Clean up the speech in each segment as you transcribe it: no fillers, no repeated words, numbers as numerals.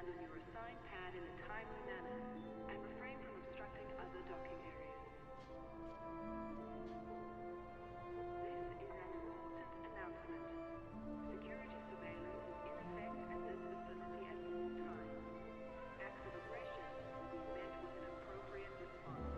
land on your assigned pad in a timely manner and refrain from obstructing other docking areas. This is an important announcement. Security surveillance is in effect at this facility at all times. Acts of aggression will be met with an appropriate response.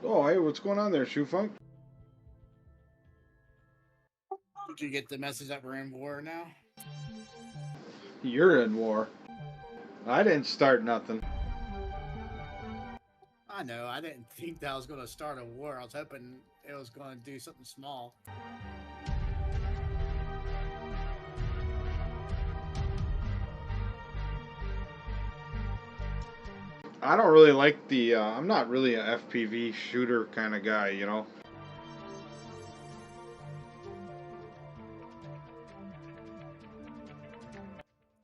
Oh, hey, what's going on there, Shufunk? Did you get the message that we're in war now? You're in war. I didn't start nothing. I know. I didn't think that I was going to start a war. I was hoping it was going to do something small. I don't really like the, I'm not really a FPV shooter kind of guy, you know?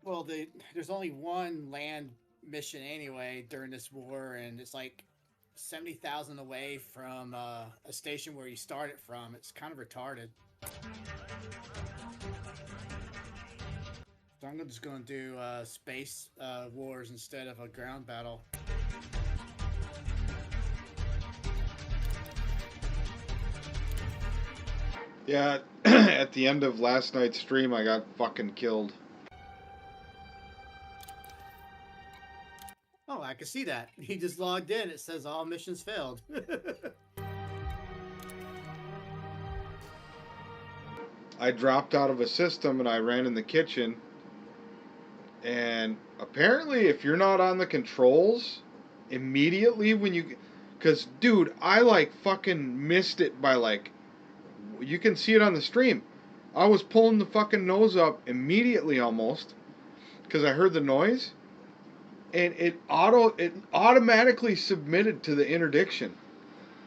Well, there's only one land mission anyway during this war, and it's like 70,000 away from a station where you started from. It's kind of retarded. So I'm just going to do space wars instead of a ground battle. Yeah, at the end of last night's stream, I got fucking killed. Oh, I can see that. He just logged in. It says all missions failed. I dropped out of a system and I ran in the kitchen. And apparently, if you're not on the controls, immediately when you... Because, dude, I, like, fucking missed it by, like... You can see it on the stream. I was pulling the fucking nose up immediately almost. Because I heard the noise. And it automatically submitted to the interdiction.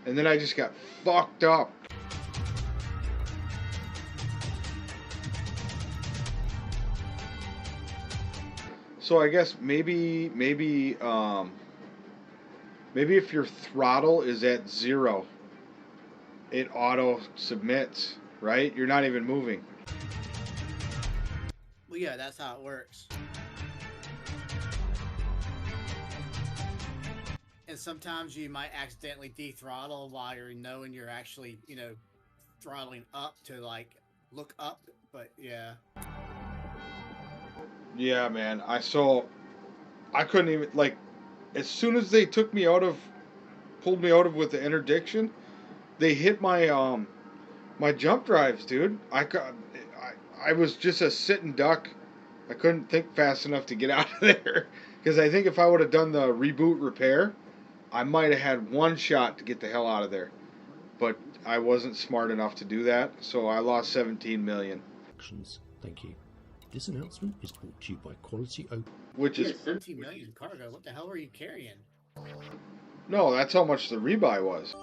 And then I just got fucked up. So I guess maybe Maybe if your throttle is at 0, it auto submits, right? You're not even moving. Well, yeah, that's how it works. And sometimes you might accidentally dethrottle while you're knowing you're actually, throttling up to like look up. But yeah. Yeah, man. I couldn't even, like, as soon as they pulled me out of with the interdiction, they hit my my jump drives, dude. I was just a sitting duck. I couldn't think fast enough to get out of there because I think if I would have done the reboot repair, I might have had one shot to get the hell out of there. But I wasn't smart enough to do that, so I lost 17 million. Thank you. This announcement is brought to you by Quality Open. Which is 17 million cargo. What the hell were you carrying? no, that's how much the rebuy was.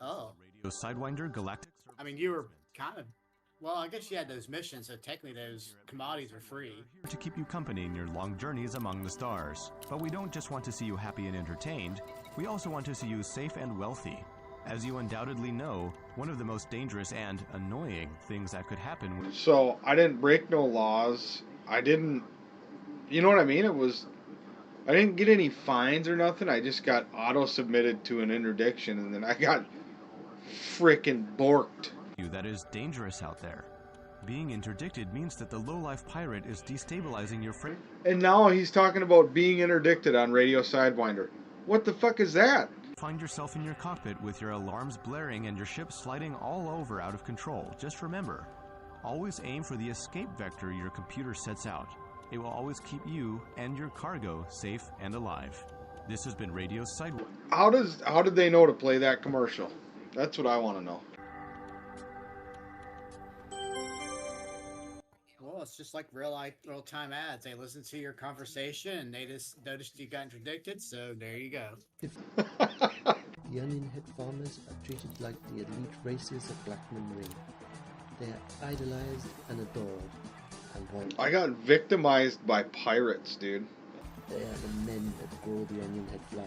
Oh, Radio Sidewinder Galactic. I mean, you were kind of. Well, I guess you had those missions, so technically those commodities are free. To keep you company in your long journeys among the stars. But we don't just want to see you happy and entertained, we also want to see you safe and wealthy. As you undoubtedly know, one of the most dangerous and annoying things that could happen. So I didn't break no laws. I didn't, you know what I mean? I didn't get any fines or nothing. I just got auto submitted to an interdiction, and then I got frickin' borked. That is dangerous out there. Being interdicted means that the low-life pirate is destabilizing your friend. And now he's talking about being interdicted on Radio Sidewinder. What the fuck is that? Find yourself in your cockpit with your alarms blaring and your ship sliding all over out of control. Just remember, always aim for the escape vector your computer sets out. It will always keep you and your cargo safe and alive. This has been Radio Sidewinder. How did they know to play that commercial? That's what I want to know. Well, it's just like real-time ads. They listen to your conversation and they just noticed you got interdicted, so there you go. The Onion Head farmers are treated like the elite races of Blackman Ring. They are idolized and adored. And I got victimized by pirates, dude. They are the men that grow the onion head flour,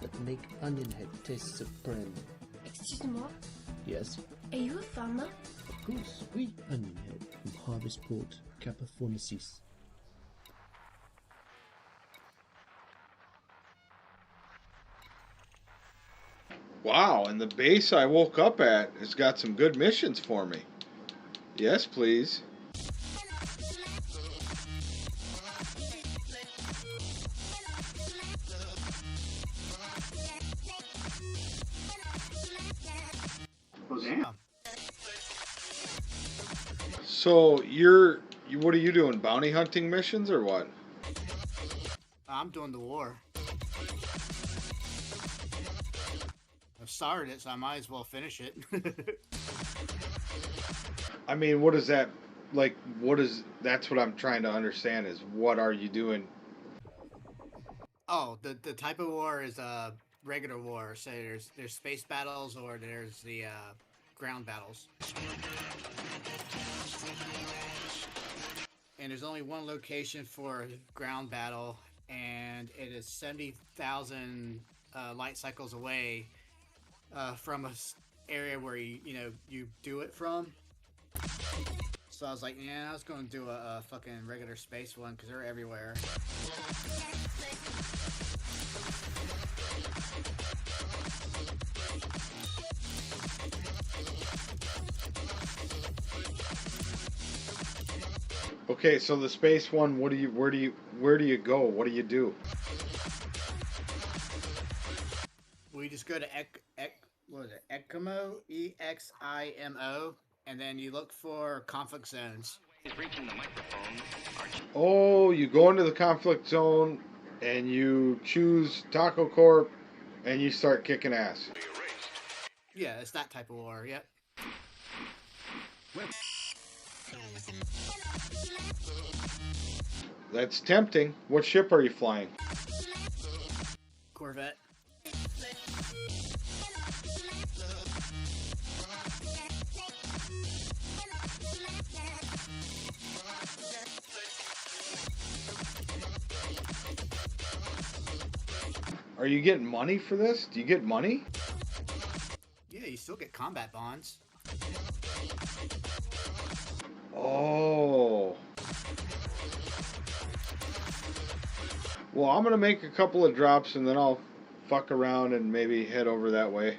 that make onion head taste supreme. Excuse-moi, Yes, are you a farmer? of course, we onion head from Harvest Port, Capafornicis. Wow, and the base I woke up at has got some good missions for me. Yes, please. Damn. So what are you doing? Bounty hunting missions or what? I'm doing the war. I've started it, so I might as well finish it. I mean, what is that? Like, that's what I'm trying to understand is what are you doing? Oh, the type of war is regular war. So there's space battles or there's the ground battles. And there's only one location for ground battle, and it is 70,000 light cycles away from a area where you do it from. So I was like, yeah, I was going to do a fucking regular space one because they're everywhere. Okay, so the space one, where do you go? What do you do? We just go to what is it? EXIMO, EXIMO, and then you look for conflict zones. Oh, you go into the conflict zone and you choose Taco Corp and you start kicking ass. Yeah, it's that type of war. Yep. That's tempting. What ship are you flying? Corvette. Are you getting money for this? Do you get money? Yeah, you still get combat bonds. Oh. Well, I'm going to make a couple of drops and then I'll fuck around and maybe head over that way.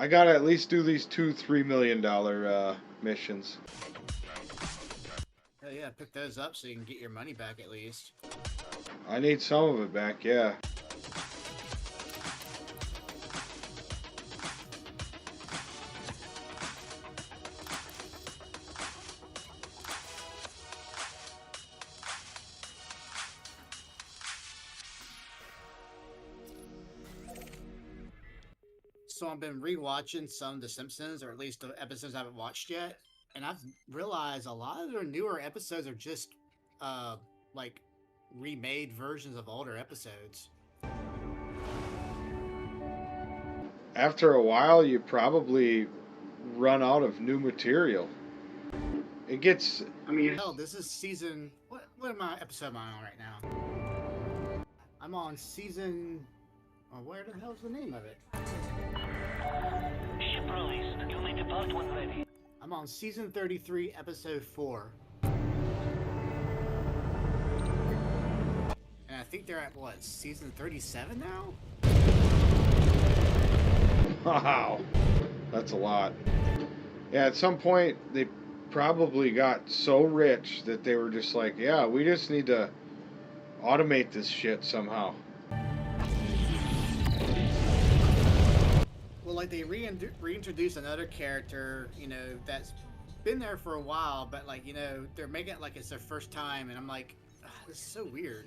I gotta at least do these two $3 million missions. Oh yeah, pick those up so you can get your money back at least. I need some of it back, yeah. So I've been rewatching some of The Simpsons, or at least the episodes I haven't watched yet, and I've realized a lot of their newer episodes are just like remade versions of older episodes. After a while, you probably run out of new material. It gets... Hell, this is season... What episode am I on right now? I'm on season... Oh, where the hell's the name of it? Ship released. You may depart when ready. I'm on season 33, episode 4. And I think they're at, what, season 37 now? Wow. That's a lot. Yeah, at some point, they probably got so rich that they were just like, yeah, we just need to automate this shit somehow. Well, like, they reintroduce another character, you know, that's been there for a while, but, like, you know, they're making it like it's their first time, and I'm like, this is so weird.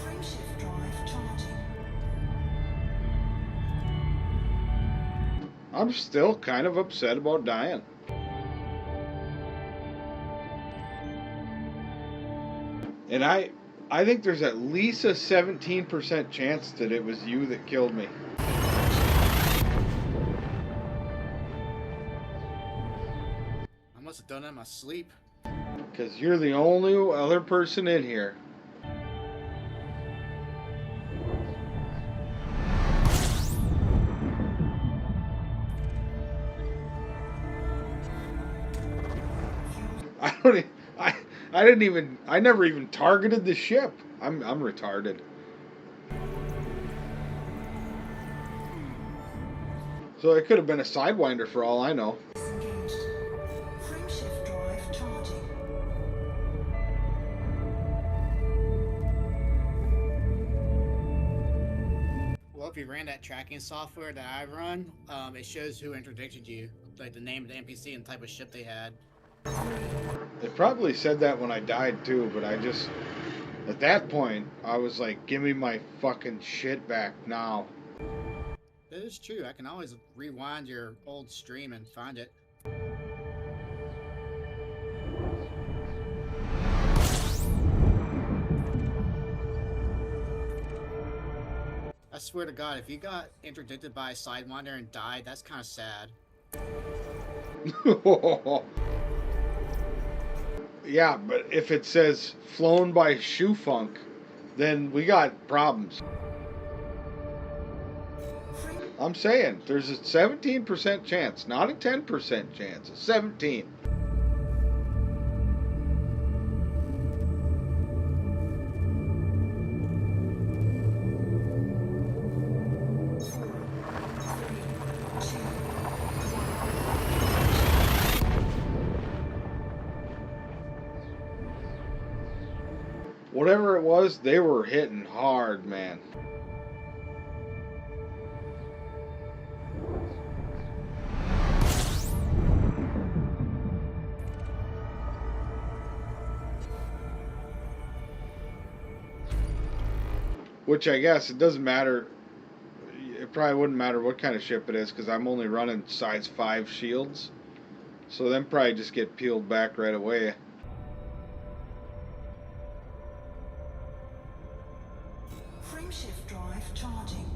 Frameshift drive charging. I'm still kind of upset about dying. And I think there's at least a 17% chance that it was you that killed me. I must have done it in my sleep. Because you're the only other person in here. I never even targeted the ship. I'm retarded. So it could have been a Sidewinder for all I know. Disengaged. Frameshift drive charging. Well, if you ran that tracking software that I run, it shows who interdicted you, like the name of the NPC and type of ship they had. It probably said that when I died too, but I just... At that point, I was like, give me my fucking shit back now. That is true. I can always rewind your old stream and find it. I swear to God, if you got interdicted by a Sidewinder and died, that's kind of sad. Yeah, but if it says flown by Shufunk, then we got problems. I'm saying there's a 17% chance, not a 10% chance, a 17. Whatever it was, they were hitting hard, man. Which I guess it doesn't matter. It probably wouldn't matter what kind of ship it is because I'm only running size 5 shields. So them probably just get peeled back right away. Frameshift drive charging.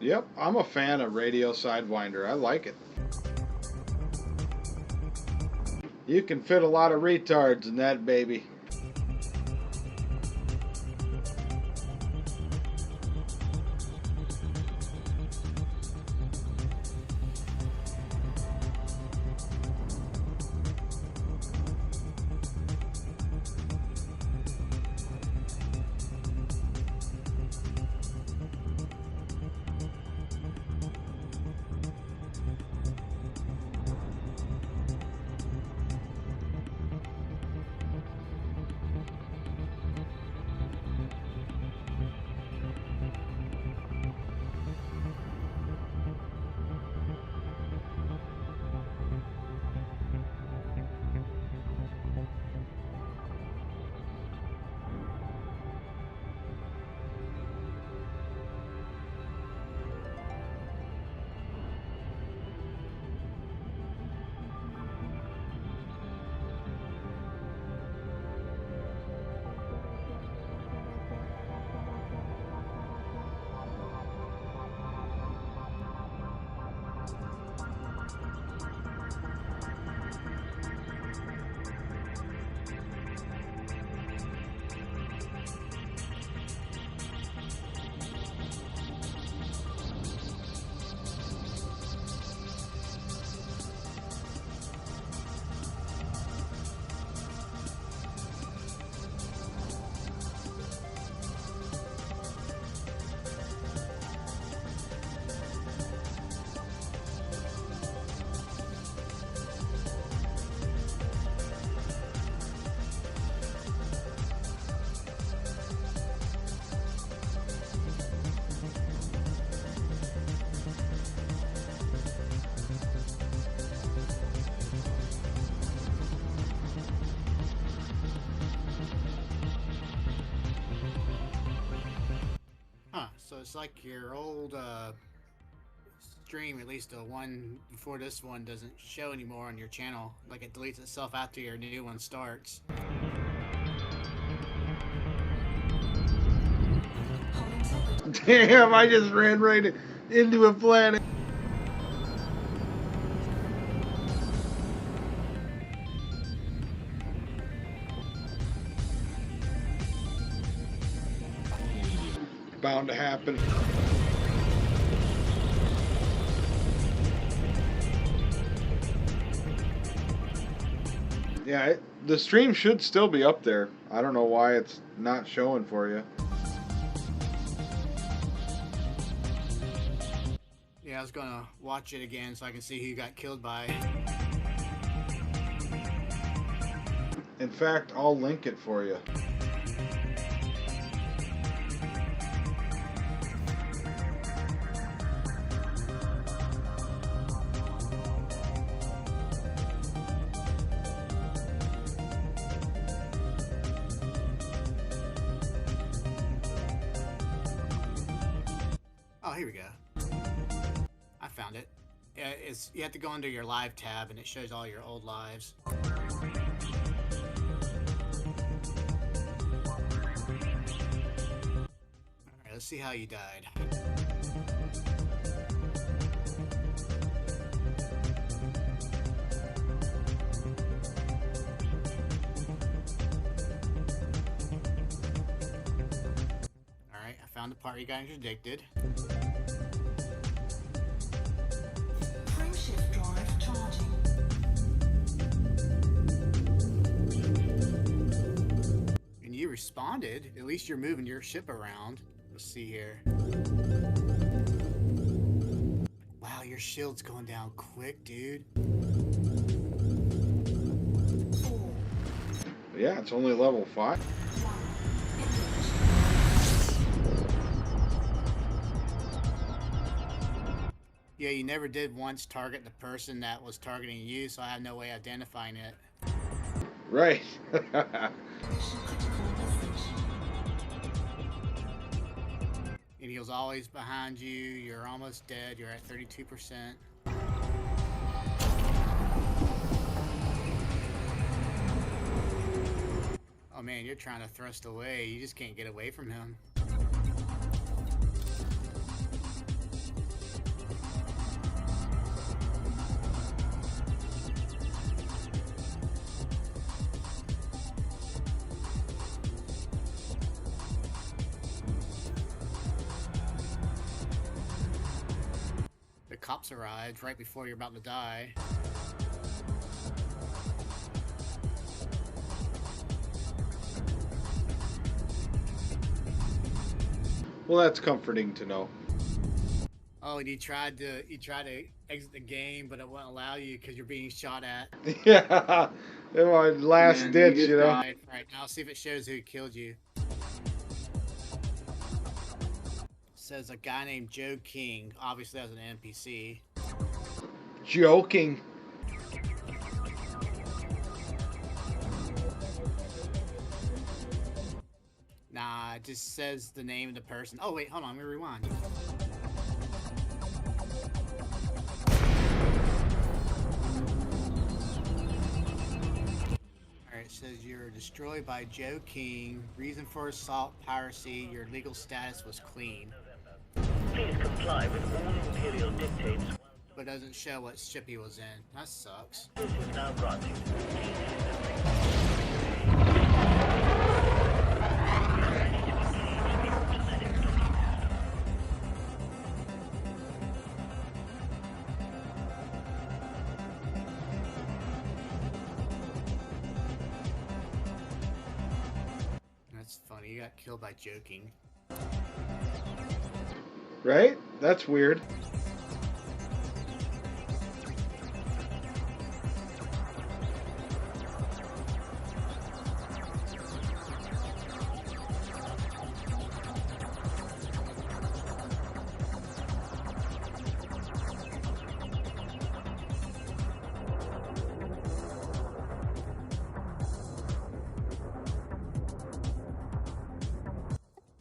Yep, I'm a fan of radio sidewinder. I like it. You can fit a lot of retards in that baby. Huh, so it's like your old stream, at least the one before this one, doesn't show anymore on your channel. Like it deletes itself after your new one starts. Damn, I just ran right into a planet. Bound to happen. Yeah, the stream should still be up there. I don't know why it's not showing for you. Yeah, I was gonna watch it again so I can see who you got killed by. In fact, I'll link it for you. Oh, here we go. I found it. It's you have to go under your live tab and it shows all your old lives. Alright, let's see how you died. Alright, I found the part you got interdicted. Frameshift drive charging. And you responded. At least you're moving your ship around. Let's see here. Wow, your shield's going down quick, dude. Yeah, it's only level 5. Yeah, you never did once target the person that was targeting you, so I have no way of identifying it. Right. And he was always behind you. You're almost dead. You're at 32%. Oh man, you're trying to thrust away. You just can't get away from him. cops arrived right before you're about to die. Well, that's comforting to know. Oh, and you tried to exit the game, but it won't allow you because you're being shot at. Yeah, my last And ditch, just you know. died. Right now, see if it shows who killed you. It says a guy named Joe King. Obviously, that was an NPC. Joking. Nah, it just says the name of the person. Oh wait, hold on, let me rewind. Alright, it says you're destroyed by Joe King. Reason for assault, piracy. Your legal status was clean. Please comply with all Imperial dictates. But it doesn't show what ship he was in. That sucks. This is now granted. That's funny. You got killed by joking. Right? That's weird.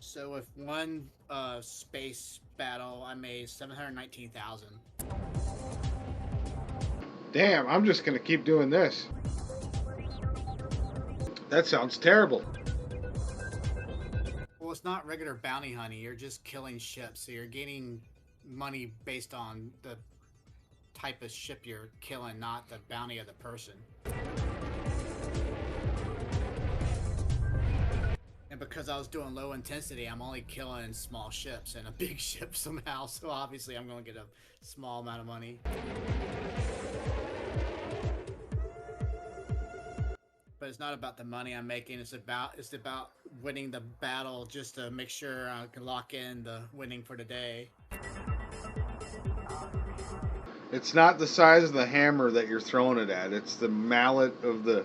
So with one space battle, I made 719,000. Damn, I'm just gonna keep doing this. That sounds terrible. Well, it's not regular bounty hunting. You're just killing ships, so you're gaining money based on the type of ship you're killing, not the bounty of the person. And because I was doing low intensity, I'm only killing small ships and a big ship somehow, so obviously I'm going to get a small amount of money. But it's not about the money I'm making, it's about winning the battle just to make sure I can lock in the winning for the day. It's not the size of the hammer that you're throwing it at. It's the mallet of the...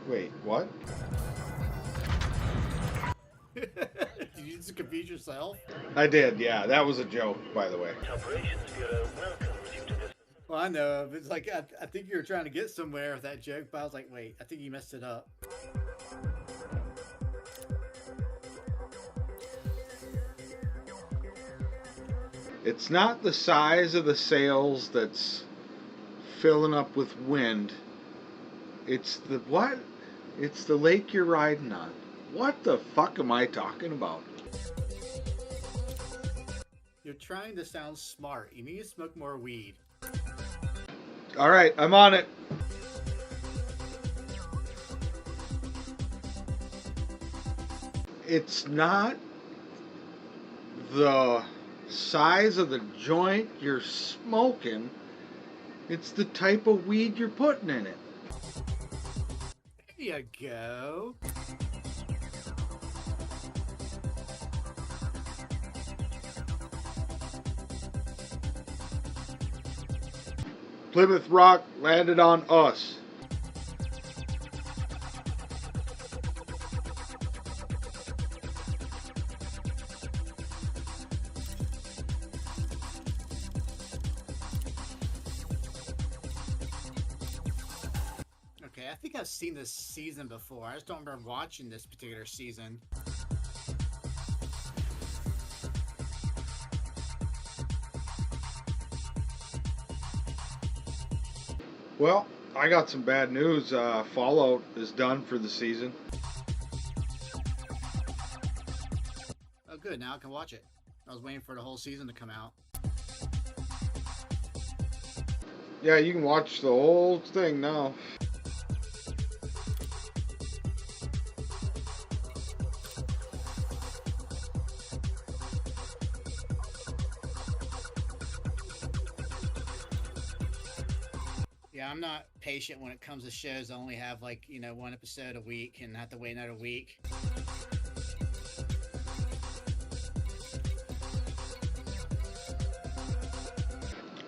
Wait, what? Did you just confuse yourself? I did, yeah. That was a joke, by the way. Operations Bureau welcomes you to this. Well, I know. But it's like, I think you were trying to get somewhere with that joke, but I was like, wait, I think you messed it up. It's not the size of the sails that's filling up with wind. It's the what? It's the lake you're riding on. What the fuck am I talking about? You're trying to sound smart. You need to smoke more weed. Alright, I'm on it. It's not the size of the joint you're smoking. It's the type of weed you're putting in it. There you go. Plymouth Rock landed on us. Okay, I think I've seen this season before. I just don't remember watching this particular season. Well, I got some bad news. Fallout is done for the season. Oh, good. Now I can watch it. I was waiting for the whole season to come out. Yeah, you can watch the whole thing now. Yeah, I'm not patient when it comes to shows that only have like, one episode a week and have to wait another week.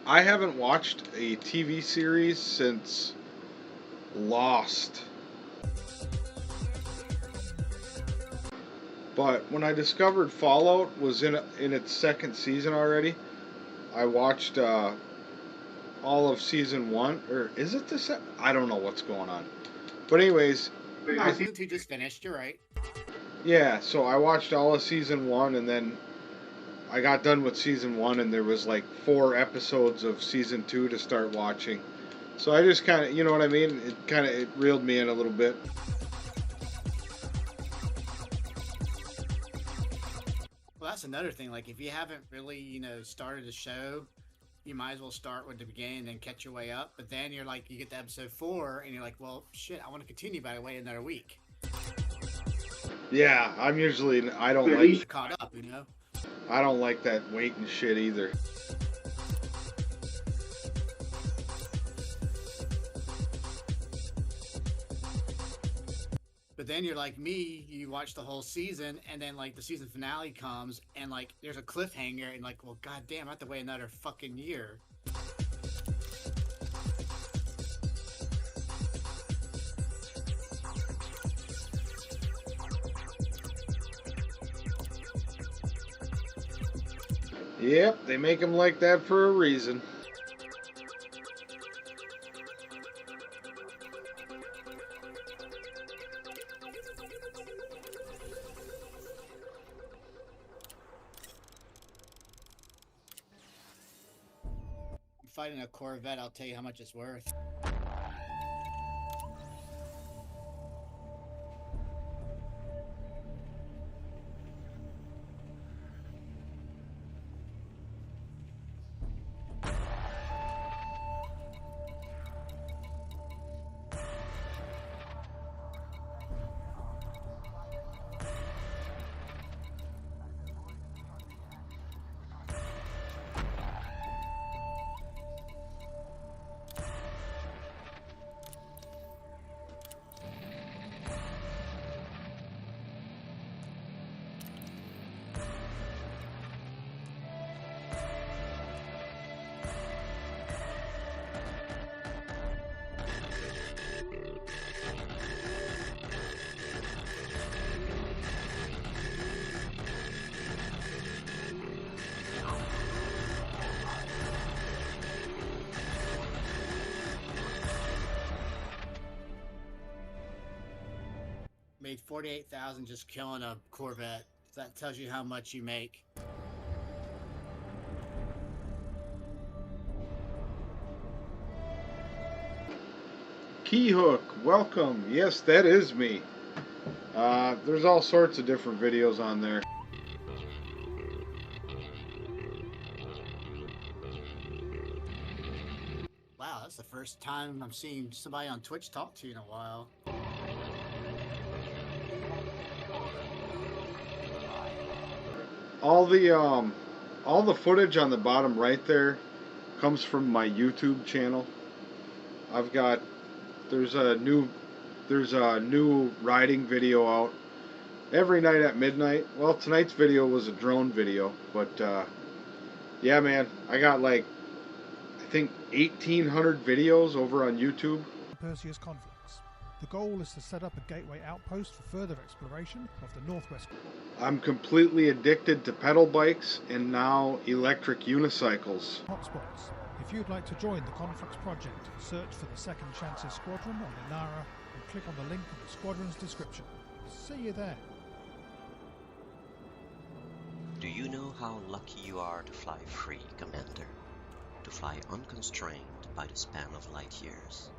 I haven't watched a TV series since Lost. But when I discovered Fallout was in its second season already, I watched all of season 1, or is it the I don't know what's going on. But anyways, No, season 2 just finished. You're right. yeah, so I watched all of season 1, and then I got done with season 1, and there was like 4 episodes of season 2 to start watching. So I just kind of, you know what I mean? It reeled me in a little bit. Well, that's another thing. Like, if you haven't really, started a show, you might as well start with the beginning and then catch your way up. But then you're like, you get to episode 4, and you're like, well, shit, I want to continue, but I wait another week. Yeah, I don't like Caught up, I don't like that waiting shit either. But then you're like me, you watch the whole season, and then like the season finale comes, and like there's a cliffhanger, and like, well, goddamn, I have to wait another fucking year. Yep, they make them like that for a reason. Fighting a Corvette, I'll tell you how much it's worth. Made $48,000 just killing a Corvette. That tells you how much you make. Keyhook, welcome. Yes, that is me. There's all sorts of different videos on there. Wow, that's the first time I'm seeing somebody on Twitch talk to you in a while. All the footage on the bottom right there comes from my YouTube channel. There's a new riding video out every night at midnight. Well, tonight's video was a drone video, but yeah, man, I got like I think 1,800 videos over on YouTube. Perseus conflicts. The goal is to set up a gateway outpost for further exploration of the northwest. I'm completely addicted to pedal bikes and now electric unicycles. Hotspots. If you'd like to join the Conflux project, search for the Second Chances Squadron on Inara and click on the link in the squadron's description. See you there. Do you know how lucky you are to fly free, Commander? To fly unconstrained by the span of light years.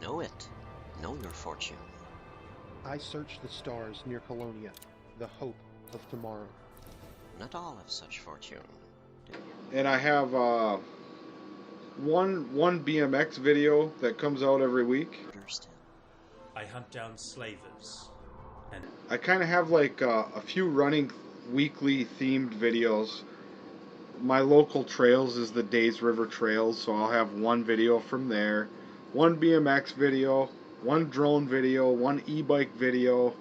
Know it. Know your fortune. I search the stars near Colonia, the hope of tomorrow. Not all have such fortune. And I have one BMX video that comes out every week. I hunt down slavers. And I kind of have like a few running weekly themed videos. my local trails is the Days River Trails, so I'll have one video from there, one BMX video, one drone video, one e-bike video,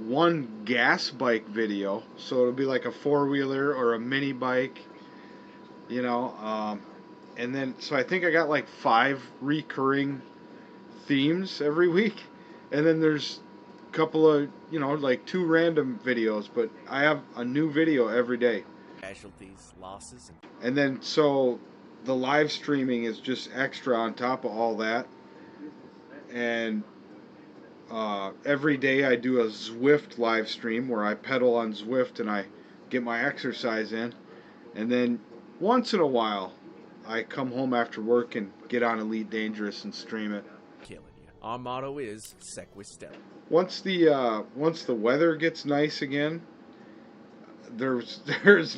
one gas bike video, so it'll be like a four-wheeler or a mini bike, you know, and then, so I think I got like 5 recurring themes every week, and then there's a couple of, you know, like 2 random videos, but I have a new video every day. Casualties, losses, and then so the live streaming is just extra on top of all that, and every day I do a Zwift live stream where I pedal on Zwift and I get my exercise in, and then once in a while I come home after work and get on Elite Dangerous and stream it. killing you. Our motto is Sequis Stella. Once the weather gets nice again, there's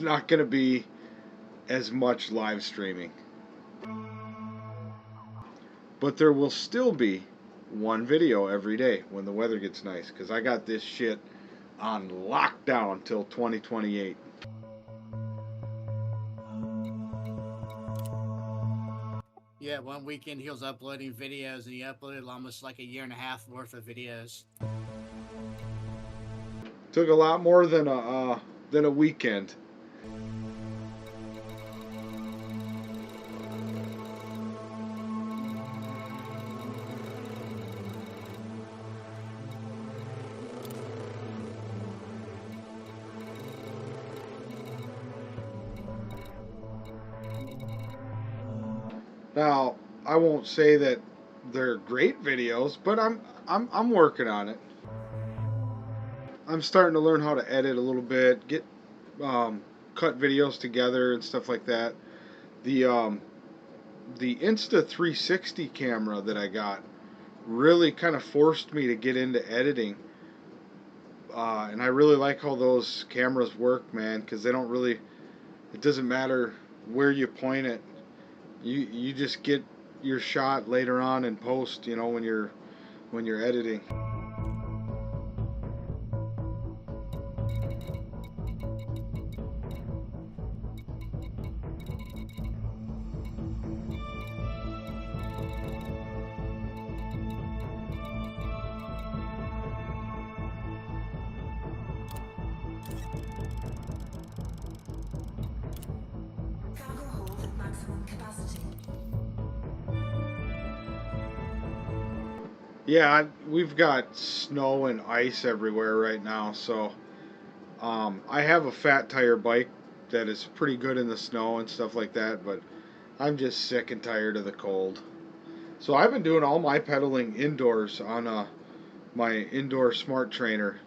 not going to be as much live streaming, but there will still be one video every day when the weather gets nice, because I got this shit on lockdown till 2028. Yeah, one weekend he was uploading videos, and he uploaded almost like a 1.5 years worth of videos. Took a lot more than a weekend. Now, I won't say that they're great videos, but I'm working on it. I'm starting to learn how to edit a little bit, get cut videos together and stuff like that. The Insta360 camera that I got really kind of forced me to get into editing, and I really like how those cameras work, man, because they don't really, it doesn't matter where you point it. You just get your shot later on in post, you know, when you're editing. Cargo hold at maximum capacity. Yeah, we've got snow and ice everywhere right now, so I have a fat tire bike that is pretty good in the snow and stuff like that, but I'm just sick and tired of the cold. So I've been doing all my pedaling indoors on my indoor smart trainer.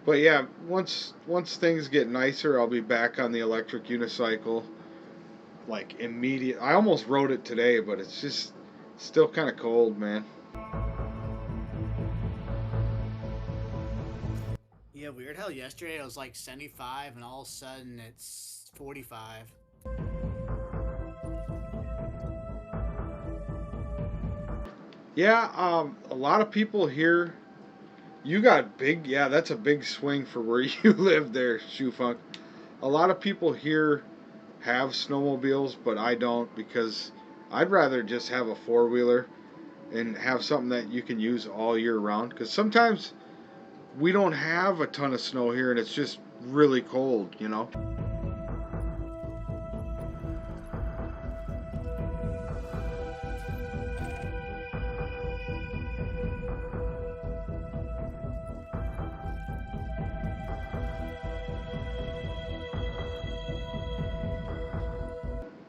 But yeah, once things get nicer, I'll be back on the electric unicycle. Like immediate. I almost rode it today, but it's just still kind of cold, man. Yeah, weird how yesterday it was like 75 and all of a sudden it's 45. Yeah, a lot of people here. You got big. Yeah, that's a big swing for where you live there, Shufunk. A lot of people here have snowmobiles, but I don't, because I'd rather just have a four-wheeler and have something that you can use all year round, because sometimes we don't have a ton of snow here and it's just really cold, you know.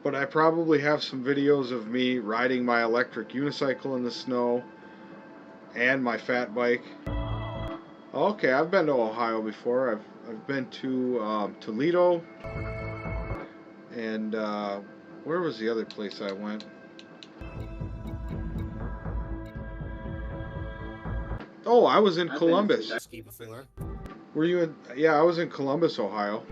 But I probably have some videos of me riding my electric unicycle in the snow and my fat bike. Okay, I've been to Ohio before. I've been to Toledo, and where was the other place I went? Oh, I was in Columbus. Were you in? Yeah, I was in Columbus, Ohio.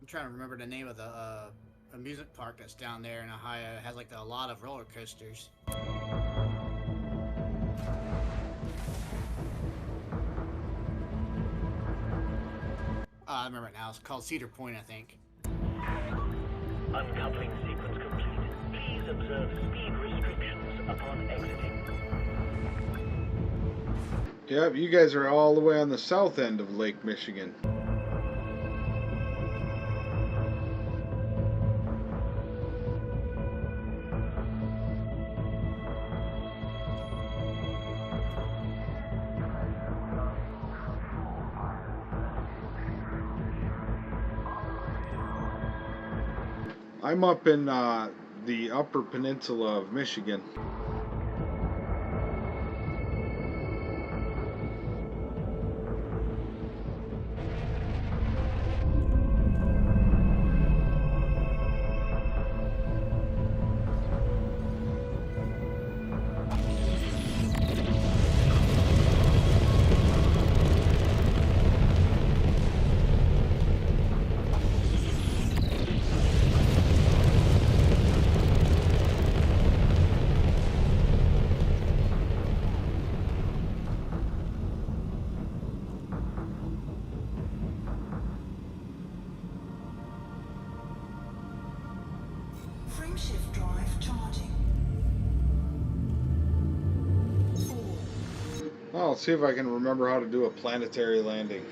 trying to remember the name of the amusement park that's down there in Ohio. It has like a lot of roller coasters. I remember it now. It's called Cedar Point, I think. Uncoupling sequence complete. Please observe speed restrictions upon exiting. Yep, you guys are all the way on the south end of Lake Michigan. I'm up in the Upper Peninsula of Michigan. Frameshift drive charging. 4. Well, let's see if I can remember how to do a planetary landing.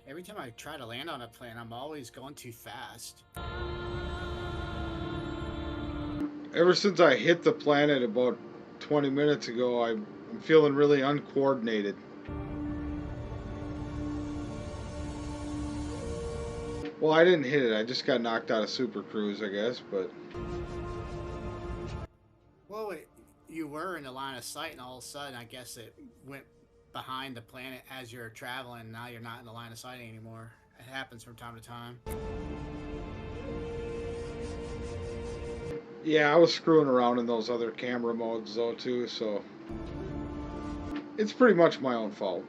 Every time I try to land on a plane, I'm always going too fast. Ever since I hit the planet about 20 minutes ago, I'm feeling really uncoordinated. Well, I didn't hit it. I just got knocked out of Super Cruise, I guess, but... Well, you were in the line of sight, and all of a sudden, I guess it went behind the planet as you're traveling. Now you're not in the line of sight anymore. It happens from time to time. Yeah, I was screwing around in those other camera modes, though, too, so... It's pretty much my own fault.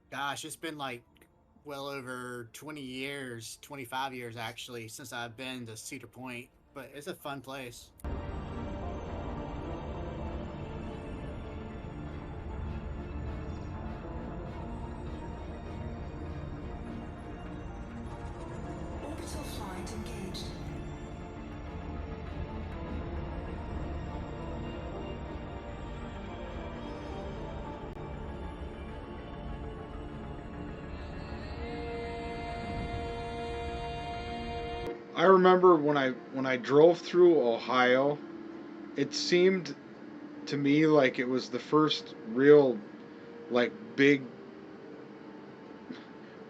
Gosh, it's been like well over 20 years, 25 years actually, since I've been to Cedar Point, but it's a fun place. Orbital flight engaged. I remember when I drove through Ohio, it seemed to me like it was the first real, like, big...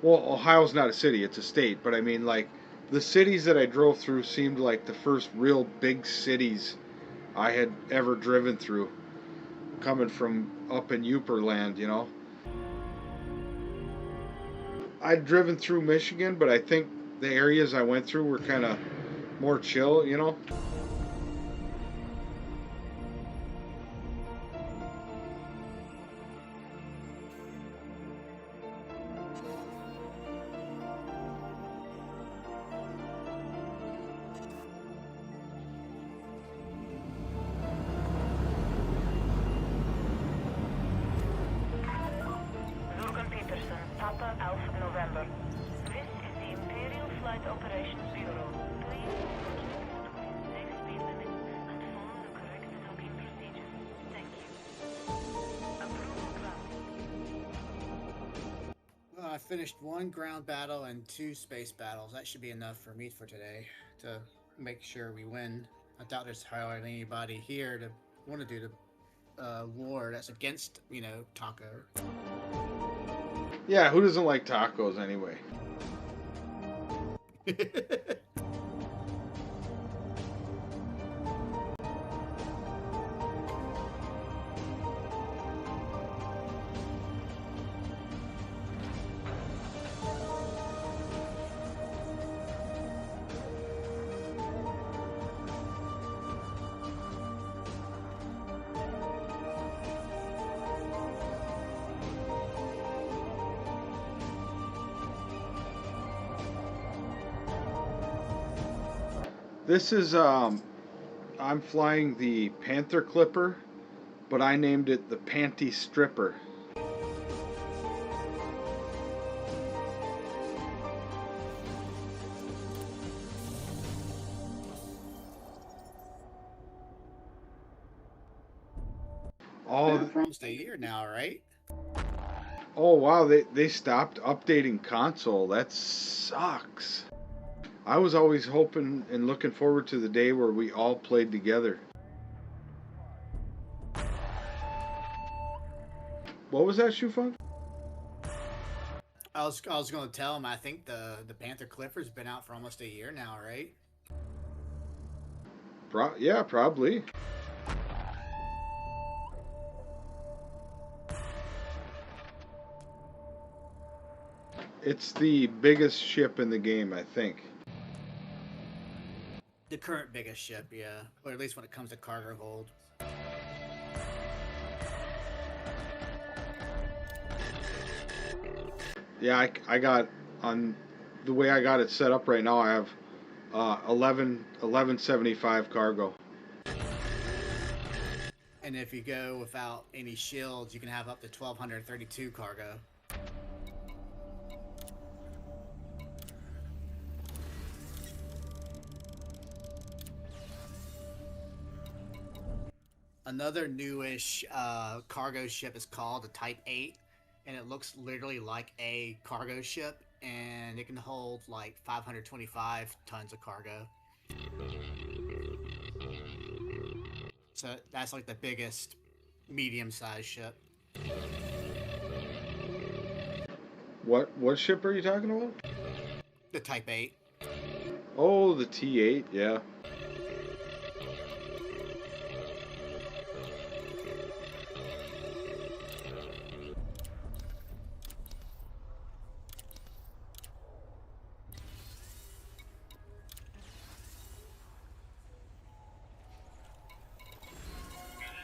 Well, Ohio's not a city, it's a state, but I mean, like, the cities that I drove through seemed like the first real big cities I had ever driven through. coming from up in Uper land, you know. I'd driven through Michigan, but I think the areas I went through were kind of more chill, you know. Papa Alpha November. This is the Imperial Flight Operations Bureau. Please follow safe speed limits and follow the correct docking procedures. Thank you. Approval granted. Well, I finished 1 ground battle and 2 space battles. That should be enough for me for today to make sure we win. I doubt there's hardly anybody here to want to do the war that's against, you know, Taco. Yeah, who doesn't like tacos anyway? This is, I'm flying the Panther Clipper, but I named it the Panty Stripper. Oh, for almost a year now, right? Oh wow, they stopped updating console. That sucks. I was always hoping and looking forward to the day where we all played together. What was that, Shufunk? I was going to tell him. I think the Panther Clipper's been out for almost a year now, right? Yeah, probably. It's the biggest ship in the game, I think. The current biggest ship, yeah. Or at least when it comes to cargo hold. Yeah, I got, on the way I got it set up right now, I have 1175 cargo. And if you go without any shields, you can have up to 1232 cargo. Another newish cargo ship is called the Type 8, and it looks literally like a cargo ship, and it can hold like 525 tons of cargo. So that's like the biggest medium-sized ship. What ship are you talking about? The Type 8. Oh, the T8, yeah.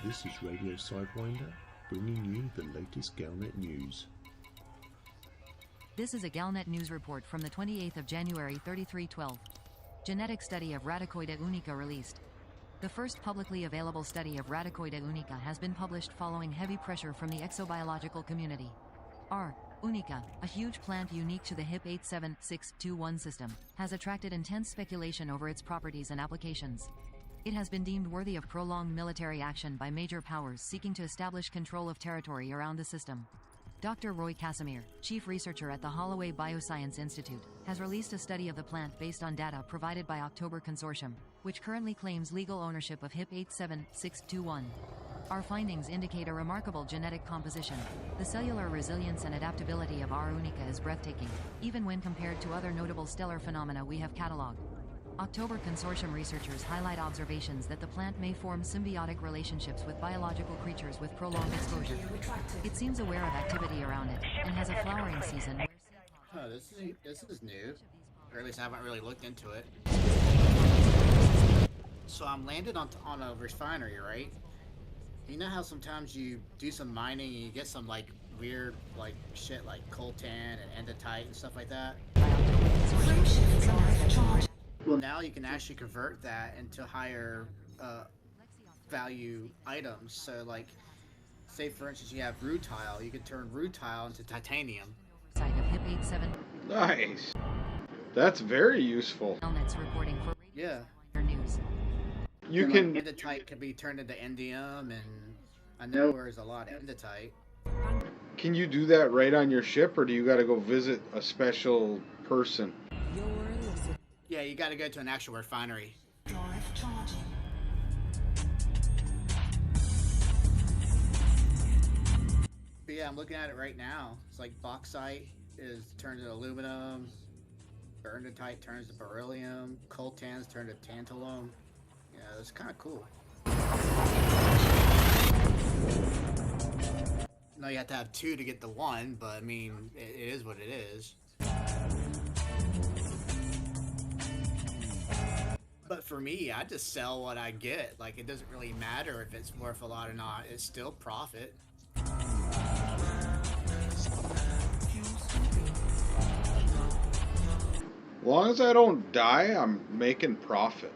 This is Radio Sidewinder, bringing you the latest Galnet news. This is a Galnet news report from the 28th of January 3312. Genetic study of Radicoida unica released. The first publicly available study of Radicoida unica has been published following heavy pressure from the exobiological community. R. unica, a huge plant unique to the HIP 87621 system, has attracted intense speculation over its properties and applications. It has been deemed worthy of prolonged military action by major powers seeking to establish control of territory around the system. Dr. Roy Casimir, chief researcher at the Holloway Bioscience Institute, has released a study of the plant based on data provided by October Consortium, which currently claims legal ownership of HIP 87621. Our findings indicate a remarkable genetic composition. The cellular resilience and adaptability of R. unica is breathtaking, even when compared to other notable stellar phenomena we have catalogued. October consortium researchers highlight observations that the plant may form symbiotic relationships with biological creatures with prolonged exposure. It seems aware of activity around it and has a flowering season. Oh, this is new. Or at least I haven't really looked into it. So I'm landed on a refinery, right? You know how sometimes you do some mining and you get some like weird like shit like coltan and endotite and stuff like that? Well, now you can actually convert that into higher value items. So like, say for instance you have rutile, you can turn rutile into titanium. Site of HIP 87. Nice. That's very useful. Reporting for Yeah. News. You can. Like, endotite can be turned into indium, and I know there's a lot of endotite. Can you do that right on your ship, or do you got to go visit a special person? Yeah, you got to go to an actual refinery. Drive charging. But yeah, I'm looking at it right now. It's like bauxite is turned to aluminum, endotite turns to beryllium, coltan's turned to tantalum. Yeah, it's kind of cool. No, you have to have two to get the one, but I mean, it is what it is. But for me, I just sell what I get. Like, it doesn't really matter if it's worth a lot or not. It's still profit. As long as I don't die, I'm making profit.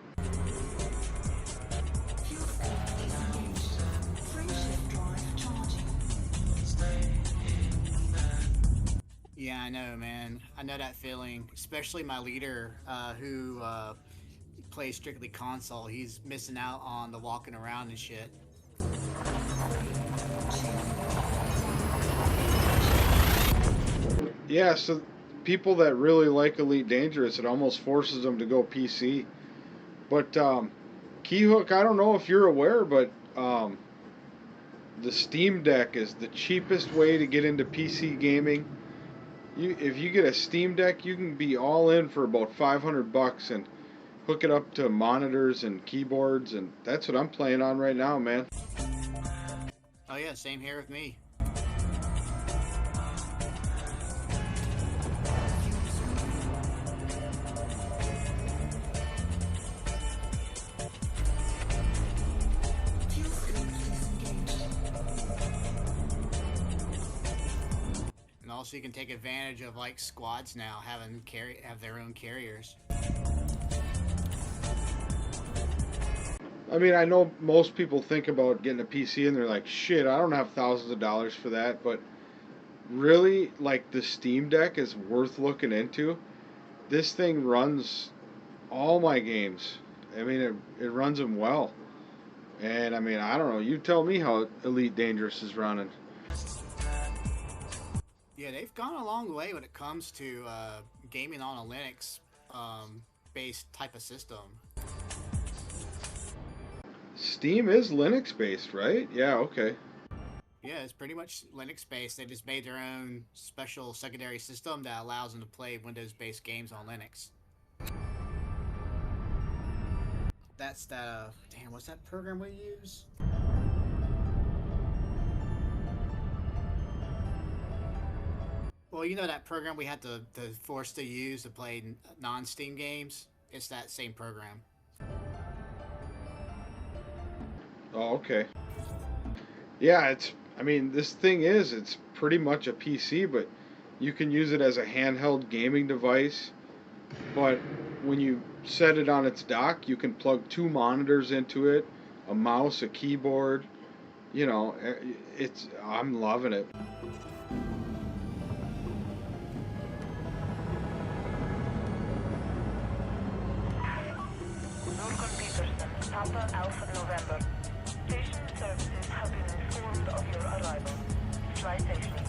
Yeah, I know, man. I know that feeling. Especially my leader, who plays strictly console. He's missing out on the walking around and shit. Yeah, so people that really like Elite Dangerous, it almost forces them to go PC. But Keyhook, I don't know if you're aware, but the Steam Deck is the cheapest way to get into PC gaming. If you get a Steam Deck, you can be all in for about $500 and hook it up to monitors and keyboards, and that's what I'm playing on right now, man. Oh yeah, same here with me. And also you can take advantage of like squads now have their own carriers. I mean, I know most people think about getting a PC and they're like, shit, I don't have thousands of dollars for that, but really, like, the Steam Deck is worth looking into. This thing runs all my games. I mean, it runs them well. And, I mean, I don't know. You tell me how Elite Dangerous is running. Yeah, they've gone a long way when it comes to gaming on a Linux based type of system. Steam is Linux based, right? Yeah, okay. Yeah, it's pretty much Linux based. They just made their own special secondary system that allows them to play Windows based games on Linux. That's that, damn, what's that program we use? Well, you know that program we had to force to use to play non-Steam games? It's that same program. Oh, okay. Yeah, I mean, this thing it's pretty much a PC, but you can use it as a handheld gaming device. But when you set it on its dock, you can plug 2 monitors into it, a mouse, a keyboard. You know, I'm loving it. Papa Alpha November. Station services have been informed of your arrival. Fly safely.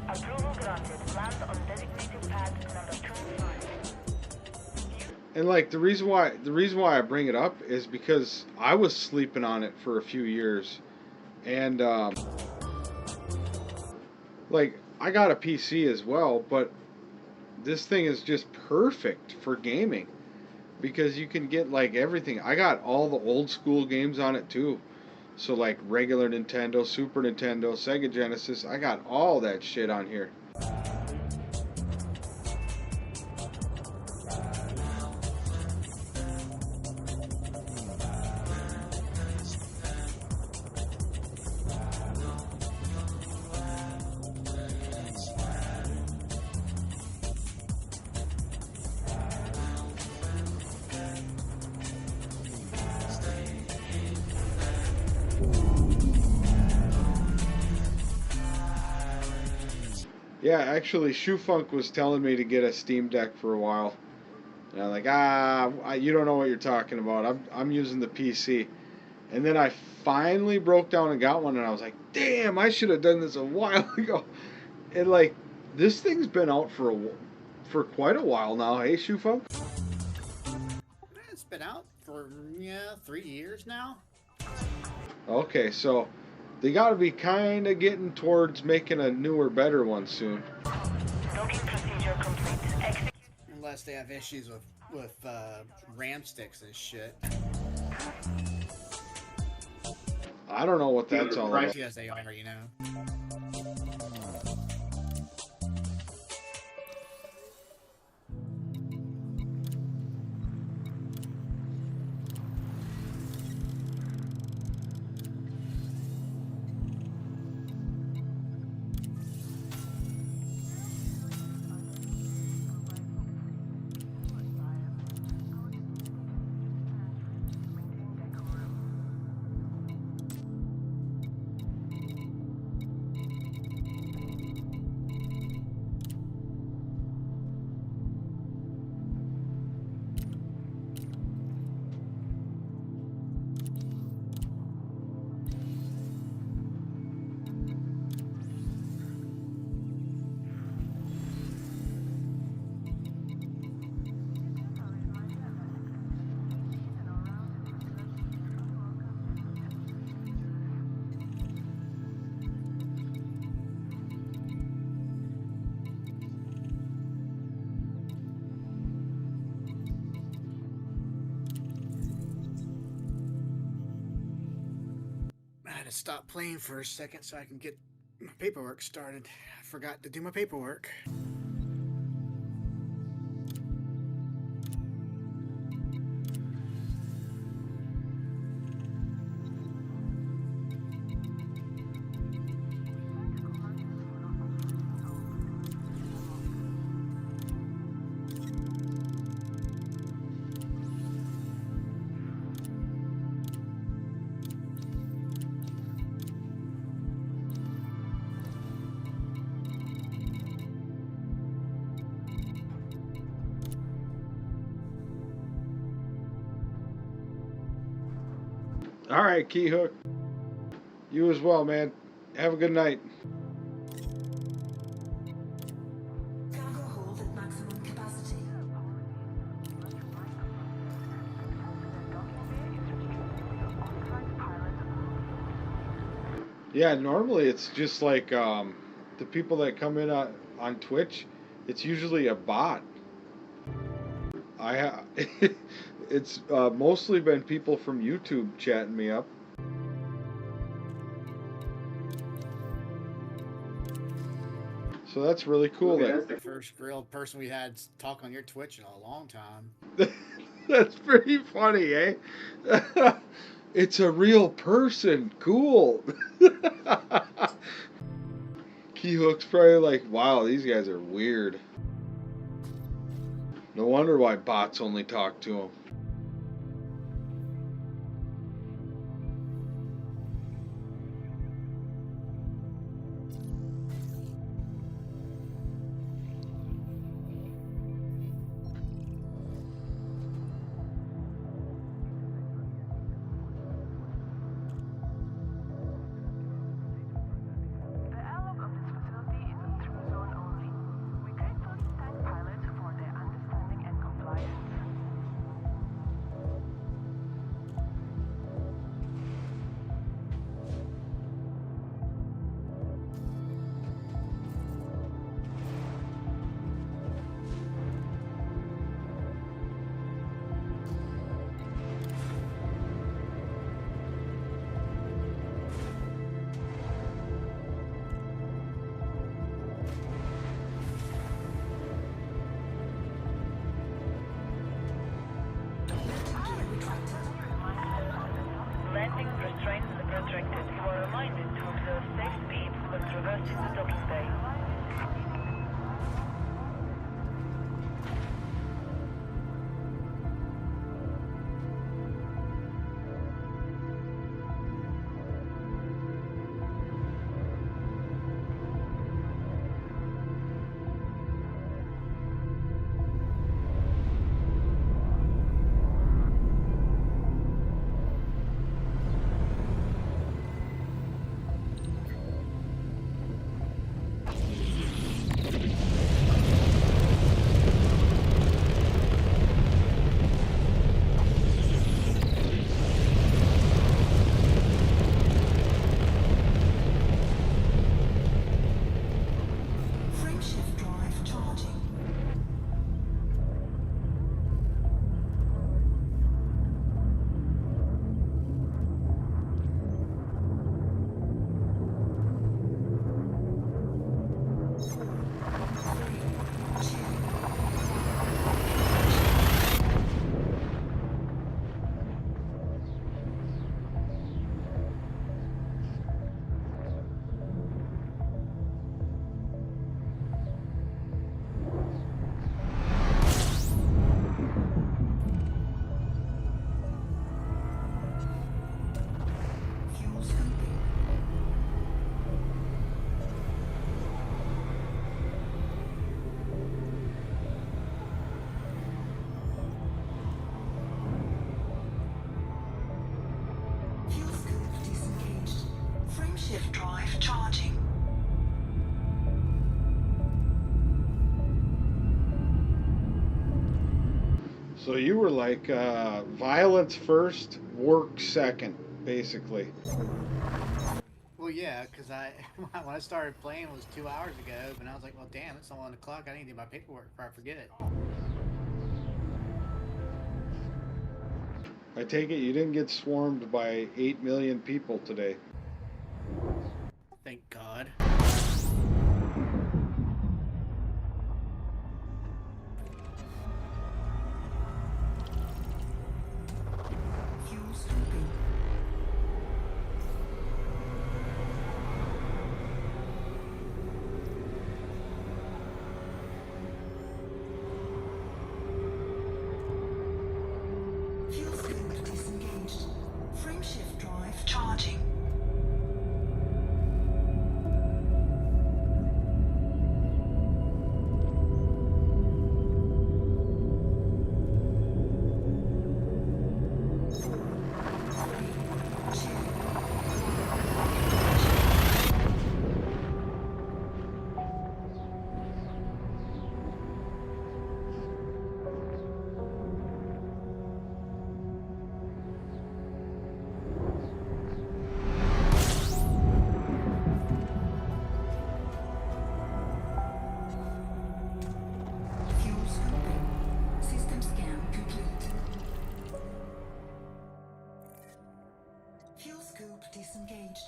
Approval granted. Land on designated pad number 25. And like the reason why I bring it up is because I was sleeping on it for a few years, and like I got a PC as well, but this thing is just perfect for gaming because you can get like everything. I got all the old school games on it too. So like regular Nintendo, Super Nintendo, Sega Genesis, I got all that shit on here. Yeah, actually, Shufunk was telling me to get a Steam Deck for a while. And I'm like, you don't know what you're talking about. I'm using the PC. And then I finally broke down and got one, and I was like, damn, I should have done this a while ago. And like, this thing's been out for quite a while now, hey, Shufunk? It's been out for 3 years now. Okay, so they got to be kind of getting towards making a newer, better one soon. Docking procedure complete. Execute. Unless they have issues with RAM sticks and shit. I don't know what that's all about. Yes, they are, you know. I had to stop playing for a second so I can get my paperwork started. I forgot to do my paperwork. All right, Key Hook. You as well, man. Have a good night. Cargo hold at maximum capacity. Yeah, normally it's just like the people that come in on Twitch, it's usually a bot. It's mostly been people from YouTube chatting me up. So that's really cool. That's the first real person we had talk on your Twitch in a long time. That's pretty funny, eh? It's a real person. Cool. Keyhook's probably like, wow, these guys are weird. No wonder why bots only talk to him. The airlock of this facility is a through zone only. We gratefully thank pilots for their understanding and compliance. You are reminded to observe safe speed when traversing the docking bay. Frameshift drive charging. Fuel scooping. Fuel scoop disengaged. Frameshift drive charging. So you were like violence first, work second, basically. Well, yeah, because when I started playing it was 2 hours ago, and I was like, well, damn, it's not 1 o'clock. I need to do my paperwork before I forget it. I take it you didn't get swarmed by 8 million people today. Thank God. Fuel scooping. Fuel scoop disengaged. Frameshift drive charging. Fuel scooping. System scan complete. Fuel scoop disengaged.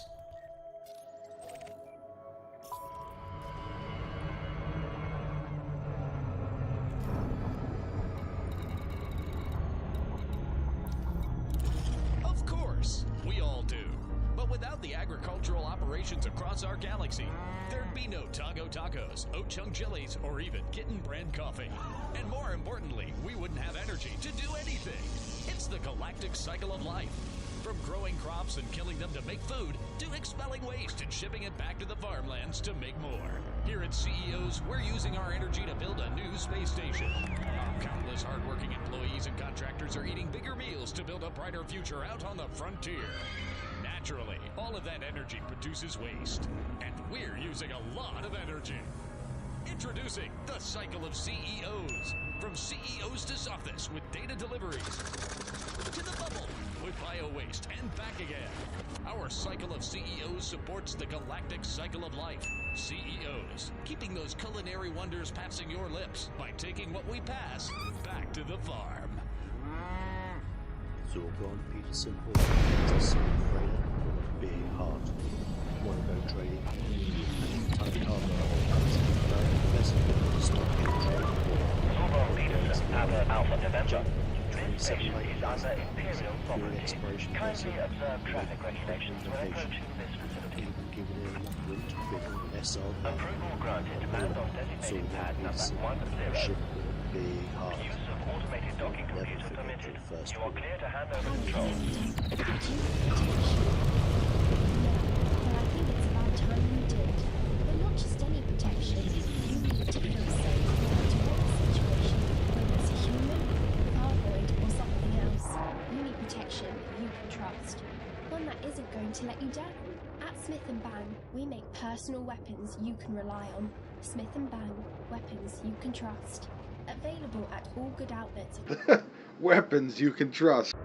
Of course, we all do. But without the agricultural operations across our galaxy, there'd be no Taco Tacos, Oat Chunk Chilies, or even Kitten brand coffee. And more importantly, we wouldn't have energy to do anything. It's the galactic cycle of life. From growing crops and killing them to make food, to expelling waste and shipping it back to the farmlands to make more. Here at CEOs, we're using our energy to build a new space station. Our countless hardworking employees and contractors are eating bigger meals to build a brighter future out on the frontier. Naturally, all of that energy produces waste, and we're using a lot of energy. Introducing the cycle of CEOs. From CEOs to Sophis with data deliveries, to the bubble with bio-waste and back again. Our cycle of CEOs supports the galactic cycle of life. CEOs, keeping those culinary wonders passing your lips by taking what we pass back to the farm. Zorgon Peterson Hall, a simple trader with a big heart. Want to go trading? Tiny Harbour best to stop getting traded for. Zorgon Peterson, Papa Alpha November. station is under Imperial property. Kindly observe traffic regulations when approaching this facility. Given it enough room to fit an SR. Approval granted. Land on designated pad number 10. Ship with a big heart. Use of automated docking computer permitted. You are clear to hand over control. Well, I think it's about time you did. But not just any protection. You need to feel safe no matter what the situation, whether it's a human, Arvoid, or something else. You need protection you can trust. One that isn't going to let you down. At Smith & Bang, we make personal weapons you can rely on. Smith & Bang, weapons you can trust. Available at all good outlets. Weapons you can trust.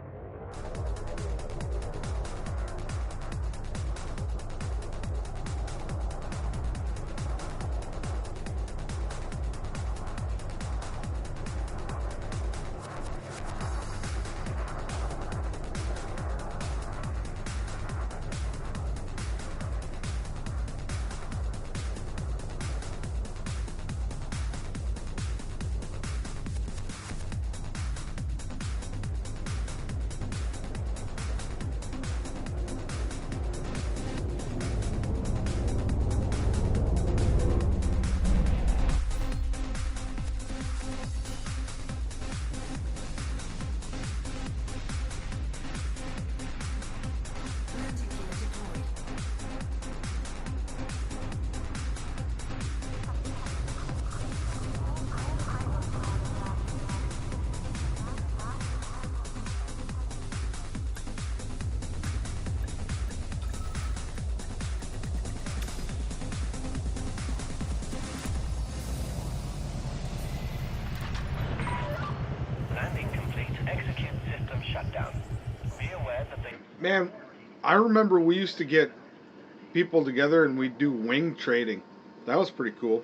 Man, I remember we used to get people together and we'd do wing trading. That was pretty cool.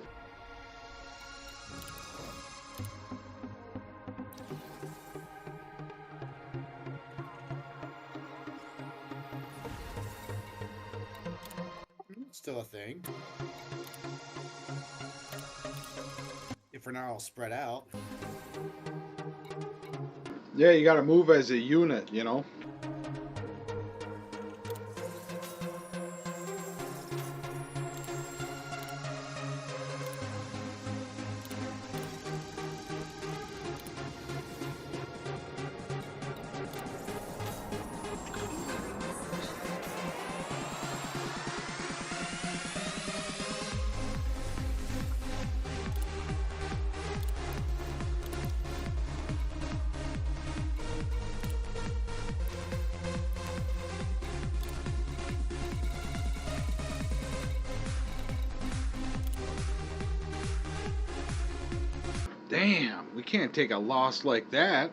Still a thing. If we're not all spread out. Yeah, you gotta move as a unit, you know? Damn, we can't take a loss like that.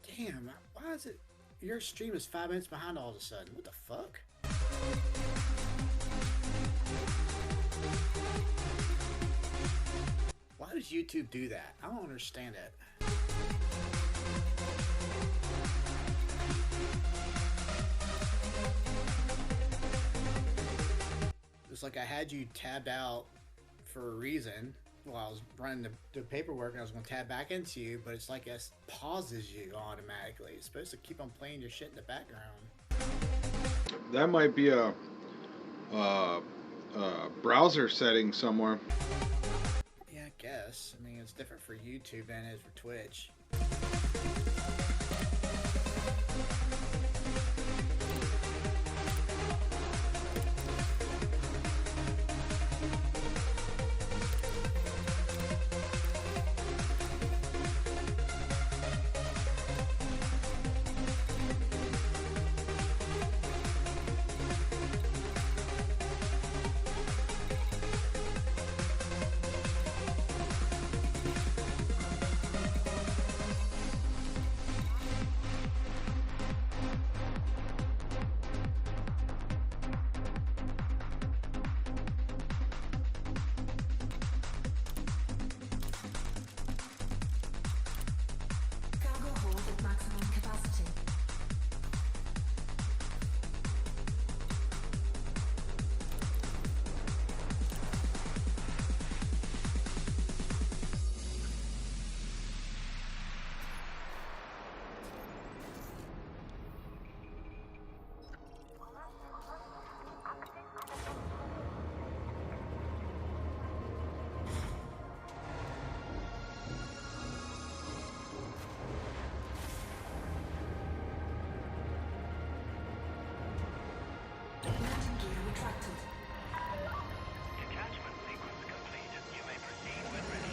Damn, why is it your stream is 5 minutes behind all of a sudden? What the fuck? Why does YouTube do that? I don't understand it. It's like I had you tabbed out for a reason while I was running the paperwork and I was going to tab back into you, but it's like it pauses you automatically. It's supposed to keep on playing your shit in the background. That might be a browser setting somewhere. Yeah, I guess. I mean, it's different for YouTube than it is for Twitch. retracted. Detachment sequence complete. You may proceed when ready.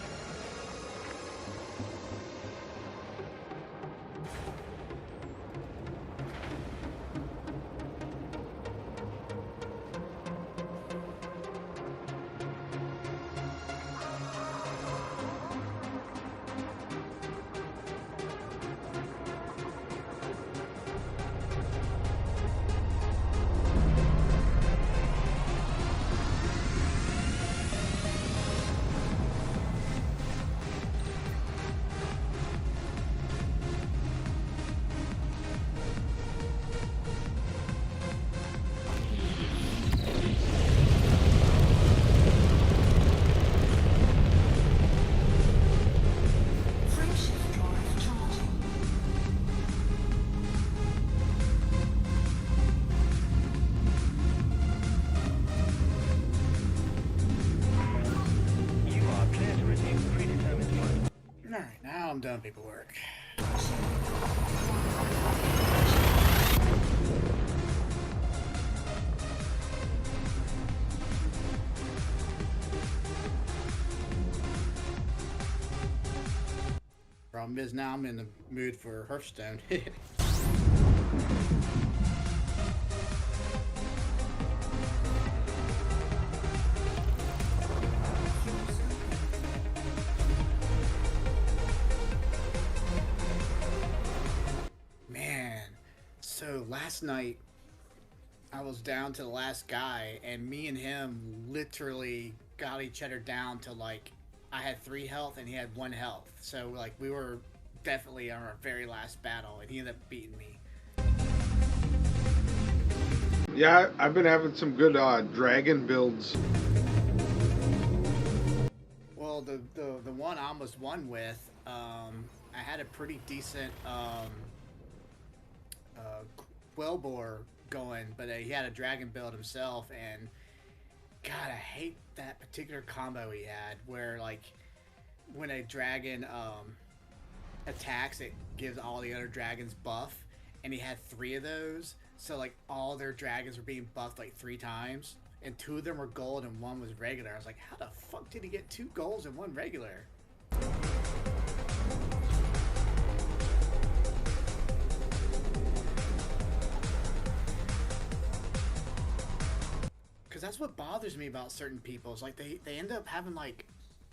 Frameshift drive charging. You are clear to resume predetermined flight. Alright, now I'm done paperwork. Problem is now I'm in the mood for Hearthstone. Man, so last night I was down to the last guy, and me and him literally got each other down to like I had 3 health and he had 1 health. So like we were definitely on our very last battle, and he ended up beating me. Yeah, I've been having some good dragon builds. Well, the one I almost won with, I had a pretty decent Quellbore going, but he had a dragon build himself, and God, I hate that particular combo he had, where like when a dragon attacks, it gives all the other dragons buff, and he had 3 of those, so like all their dragons were being buffed like 3 times, and 2 of them were gold and 1 was regular. I was like, how the fuck did he get 2 golds and 1 regular? Because that's what bothers me about certain people. It's like they end up having like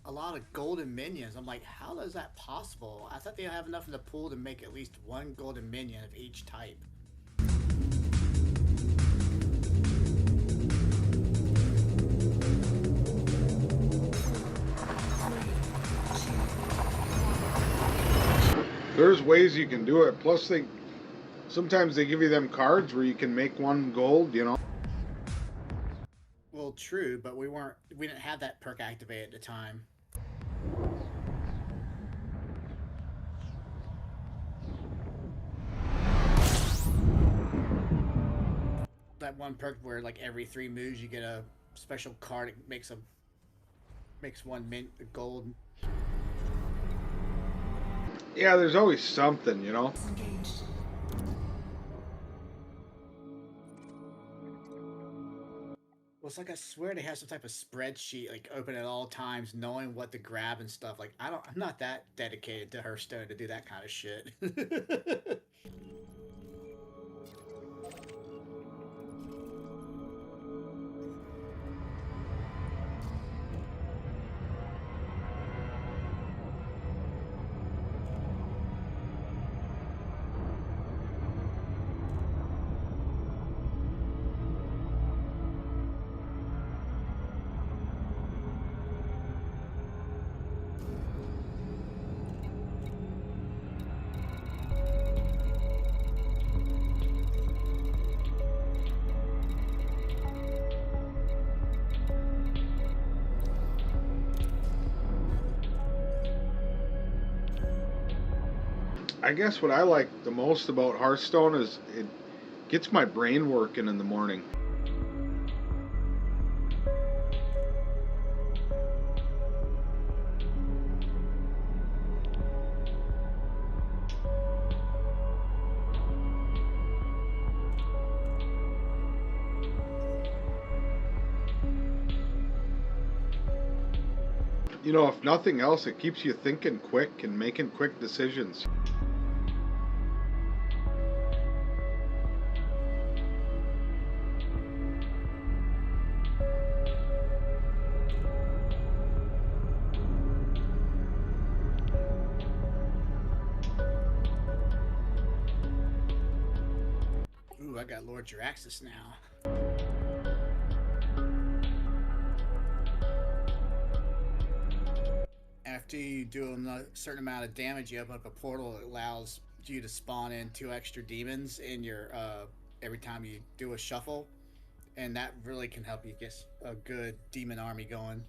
a lot of golden minions. I'm like, how is that possible? I thought they have enough in the pool to make at least 1 golden minion of each type. There's ways you can do it. Plus, sometimes they give you them cards where you can make 1 gold, you know. Well, true, but we didn't have that perk activated at the time. That one perk where like every 3 moves you get a special card. It makes 1 mint gold. Yeah, there's always something, you know. Engaged. Well, it's like I swear they have some type of spreadsheet like open at all times, knowing what to grab and stuff. Like I'm not that dedicated to Hearthstone to do that kind of shit. I guess what I like the most about Hearthstone is it gets my brain working in the morning. You know, if nothing else, it keeps you thinking quick and making quick decisions. Ooh, I got Lord Juraxis now. After you do a certain amount of damage, you open up a portal that allows you to spawn in 2 extra demons in your every time you do a shuffle, and that really can help you get a good demon army going.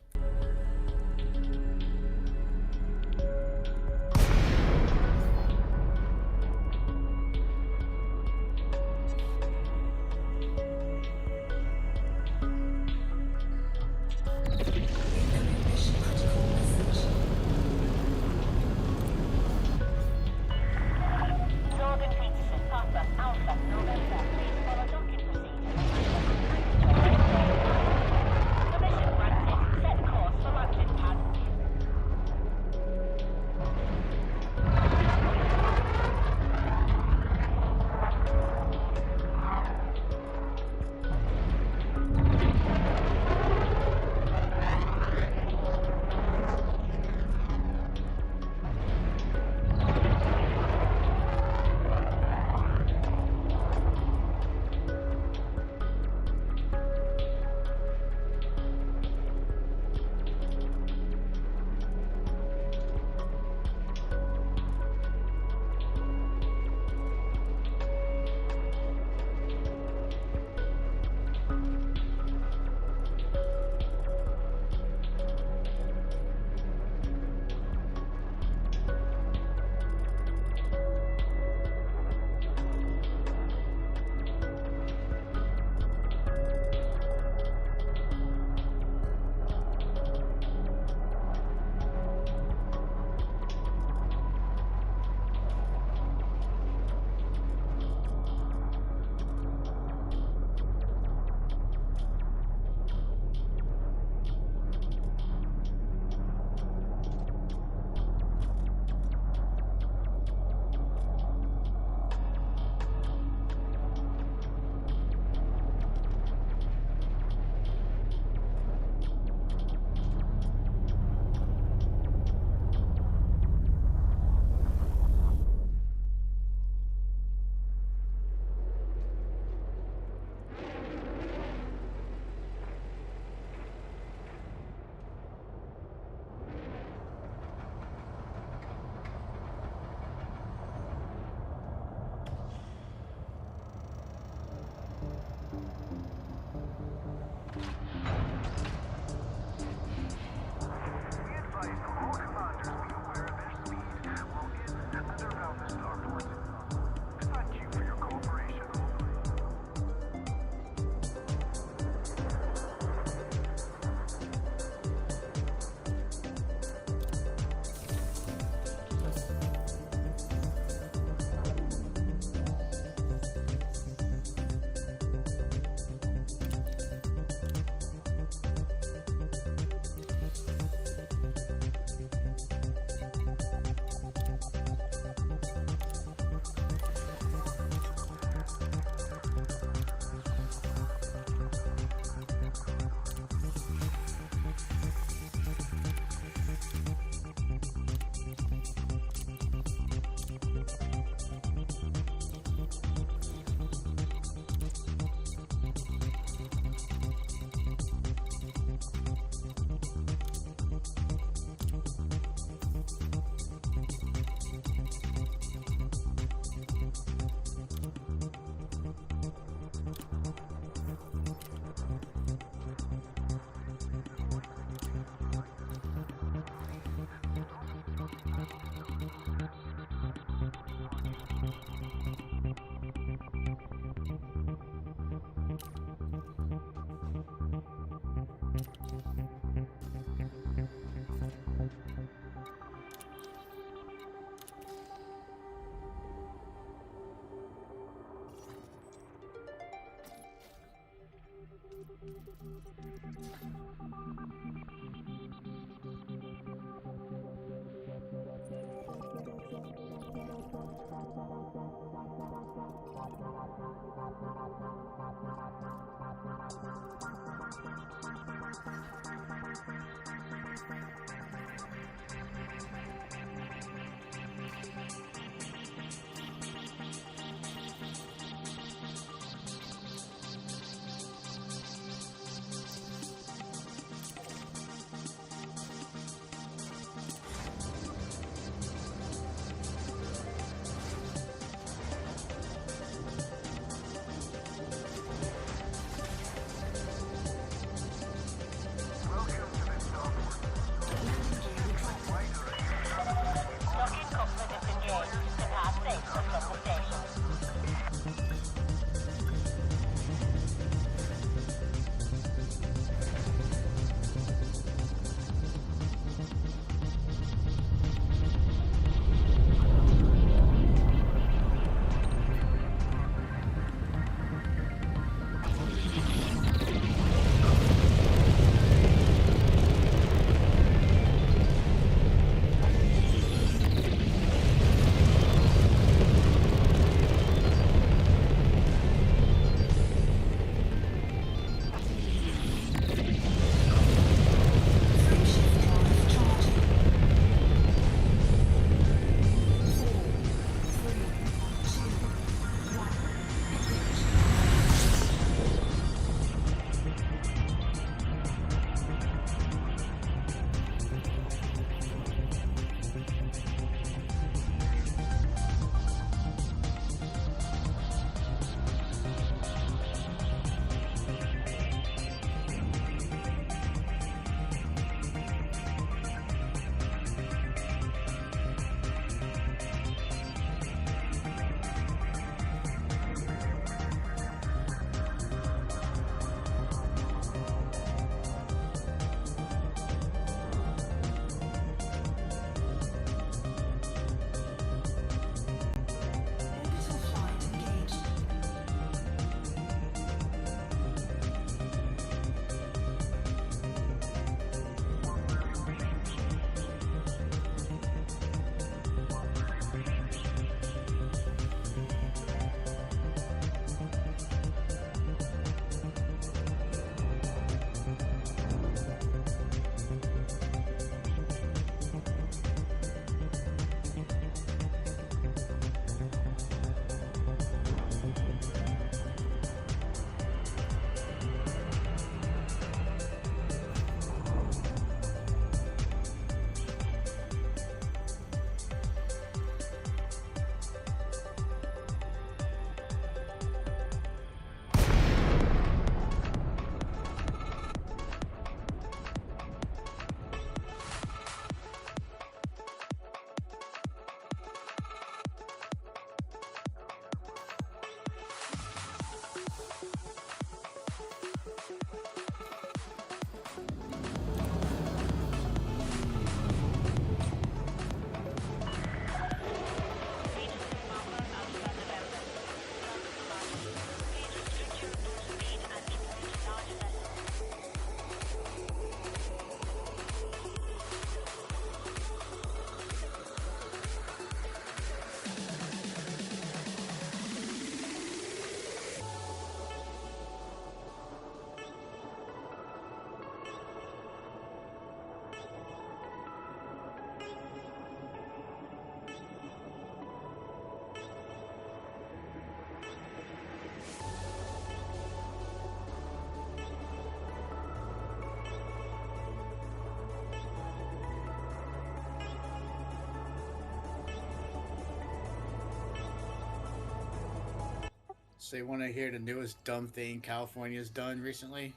So you want to hear the newest dumb thing California's done recently?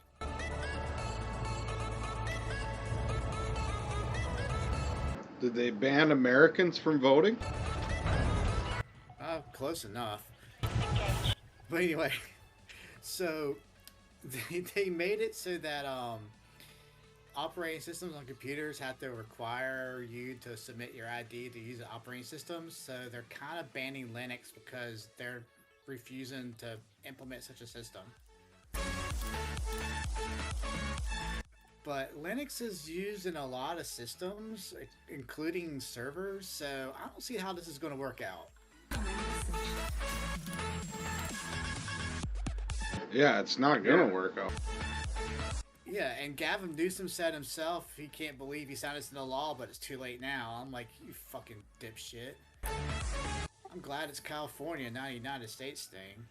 Did they ban Americans from voting? Close enough. But anyway, so they made it so that operating systems on computers have to require you to submit your ID to use the operating system. So they're kind of banning Linux because they're refusing to implement such a system. But Linux is used in a lot of systems, including servers, so I don't see how this is going to work out. Yeah, it's not going to work out. Yeah, and Gavin Newsom said himself he can't believe he signed this into law, but it's too late now. I'm like, you fucking dipshit. I'm glad it's California, not a United States thing.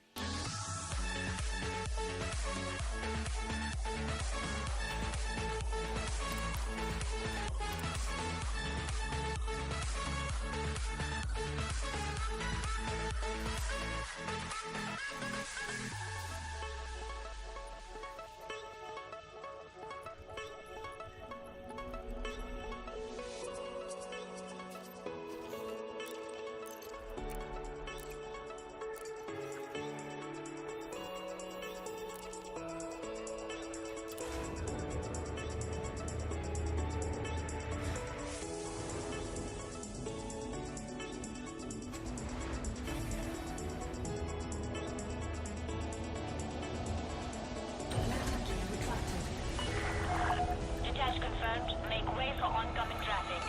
Detach confirmed. Make way for oncoming traffic.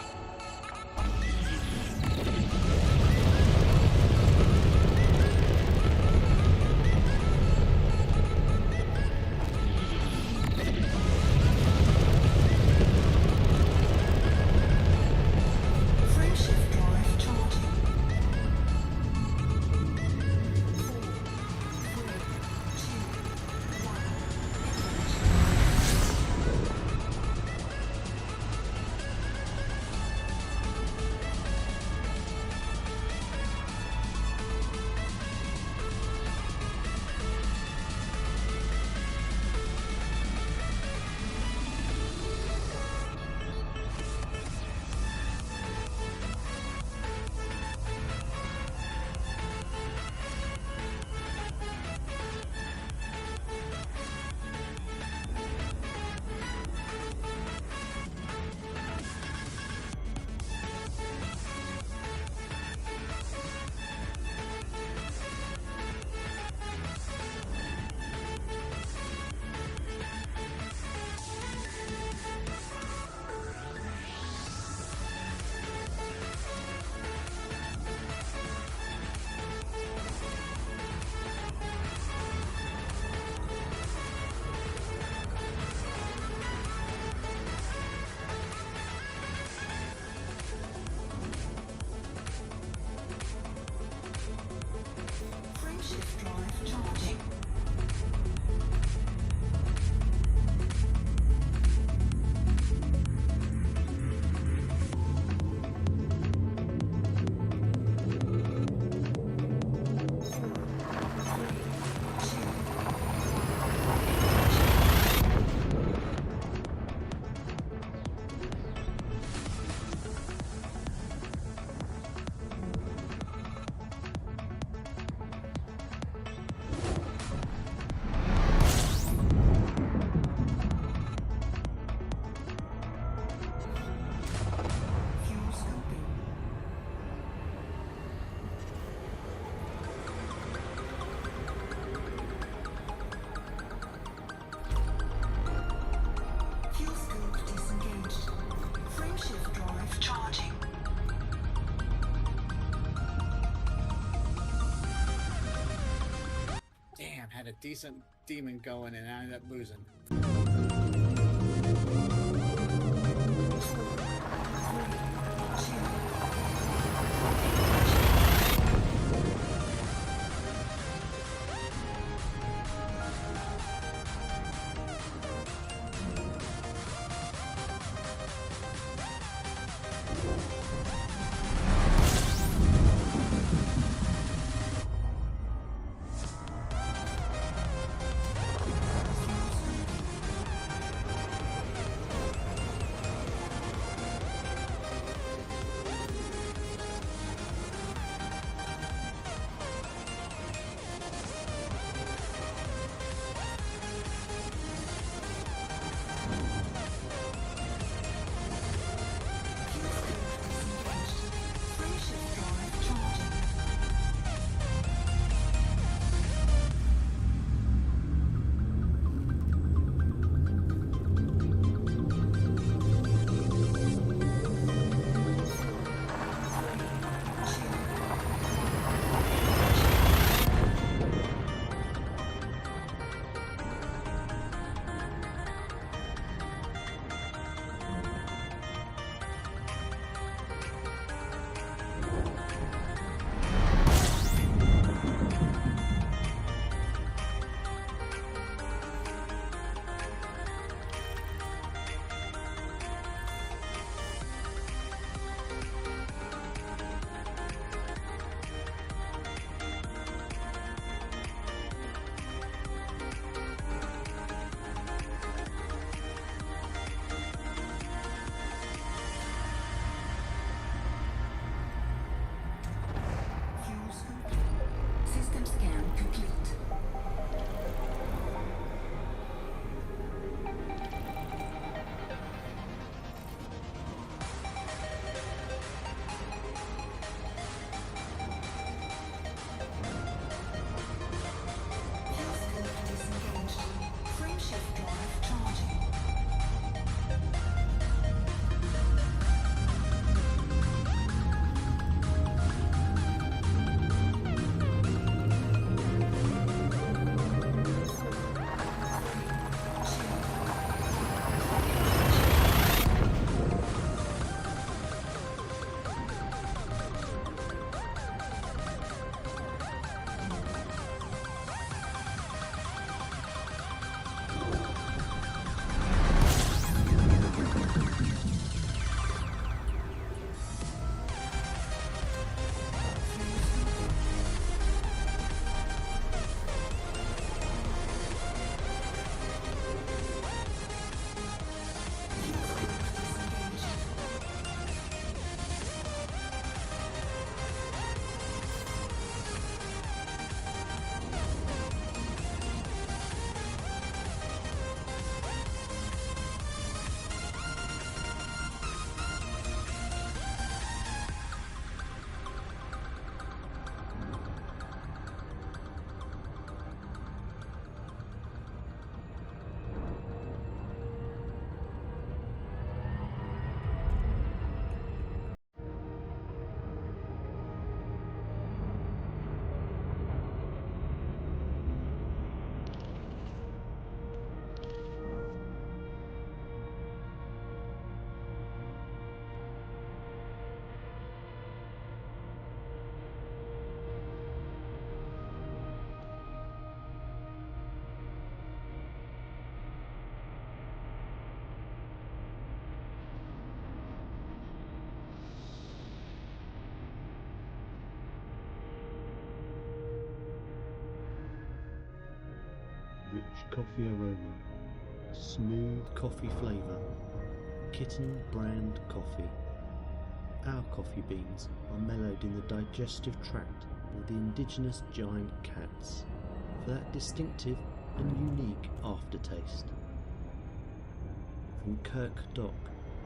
Frameshift drive charging. Damn, had a decent demon going and I ended up losing. coffee aroma, a smooth coffee flavour, Kitten brand coffee. Our coffee beans are mellowed in the digestive tract of the indigenous giant cats for that distinctive and unique aftertaste. From Kirk Dock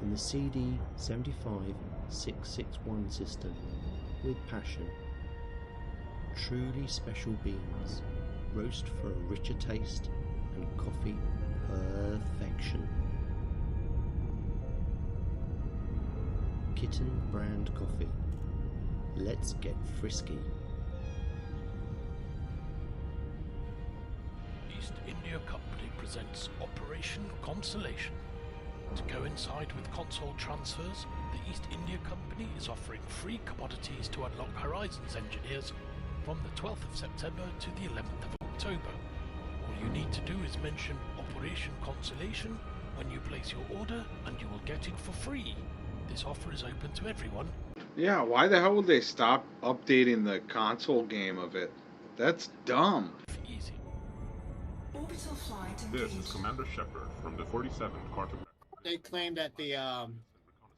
in the CD 75661 system with passion. Truly special beans, roast for a richer taste and coffee perfection. Kitten brand coffee. Let's get frisky. East India Company presents Operation Consolation. To coincide with console transfers, the East India Company is offering free commodities to unlock Horizons engineers from the 12th of September to the 11th of October. All you need to do is mention Operation Consolation when you place your order and you will get it for free. This offer is open to everyone. Yeah, why the hell would they stop updating the console game of it? That's dumb. Easy. Orbital flight This is Commander Shepard from the 47th Cartograph. They claimed that the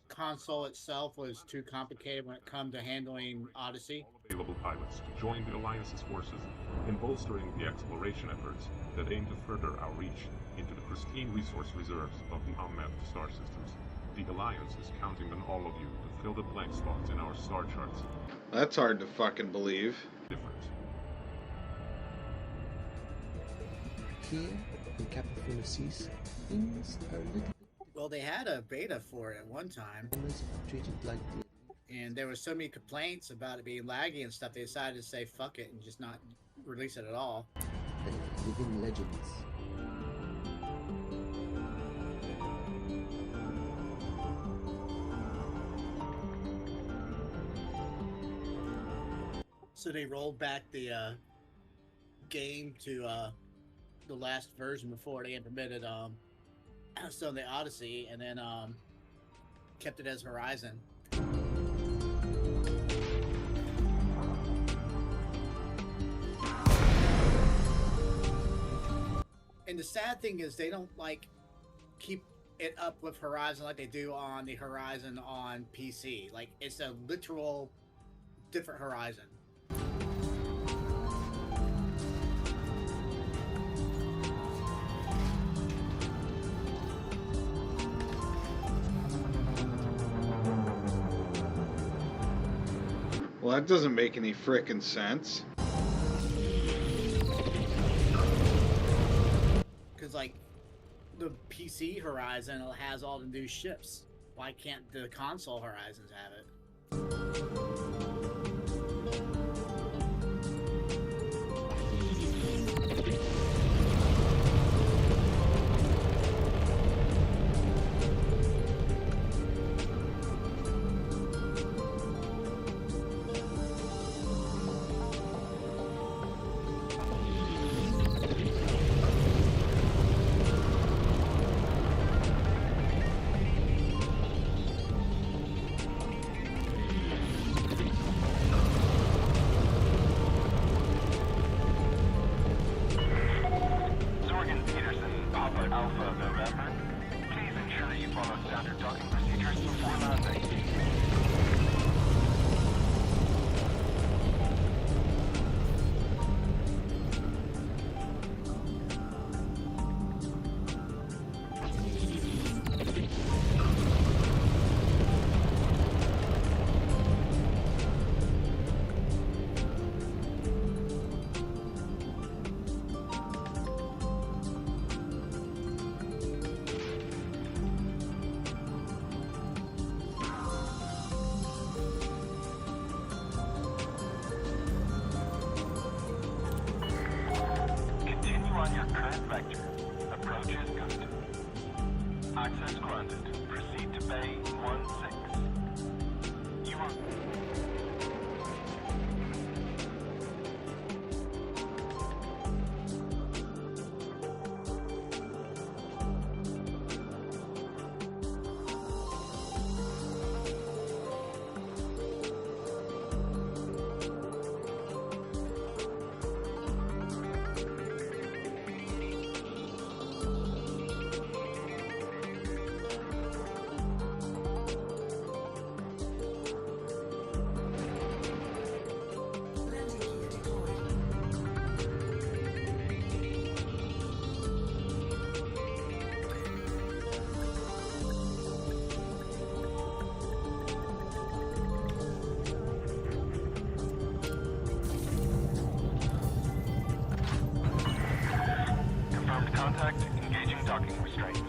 console itself was too complicated when it comes to handling Odyssey. Available pilots to join the Alliance's forces in bolstering the exploration efforts that aim to further our reach into the pristine resource reserves of the unmapped star systems. The Alliance is counting on all of you to fill the blank spots in our star charts. That's hard to fucking believe. Different. Here in Capricorn-Assis, things are a little. Well, they had a beta for it at one time, Treated like and there were so many complaints about it being laggy and stuff, they decided to say fuck it and just not release it at all. living legends. So they rolled back the game to the last version before they implemented so the Odyssey, and then kept it as Horizon. And the sad thing is they don't like keep it up with Horizon like they do on the Horizon on PC. Like it's a literal different Horizon. Well, that doesn't make any frickin' sense. Because, like, the PC Horizon has all the new ships. Why can't the console Horizons have it? Access granted. Proceed to Bay 16. You are... Straits.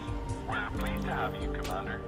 We're pleased to have you, Commander.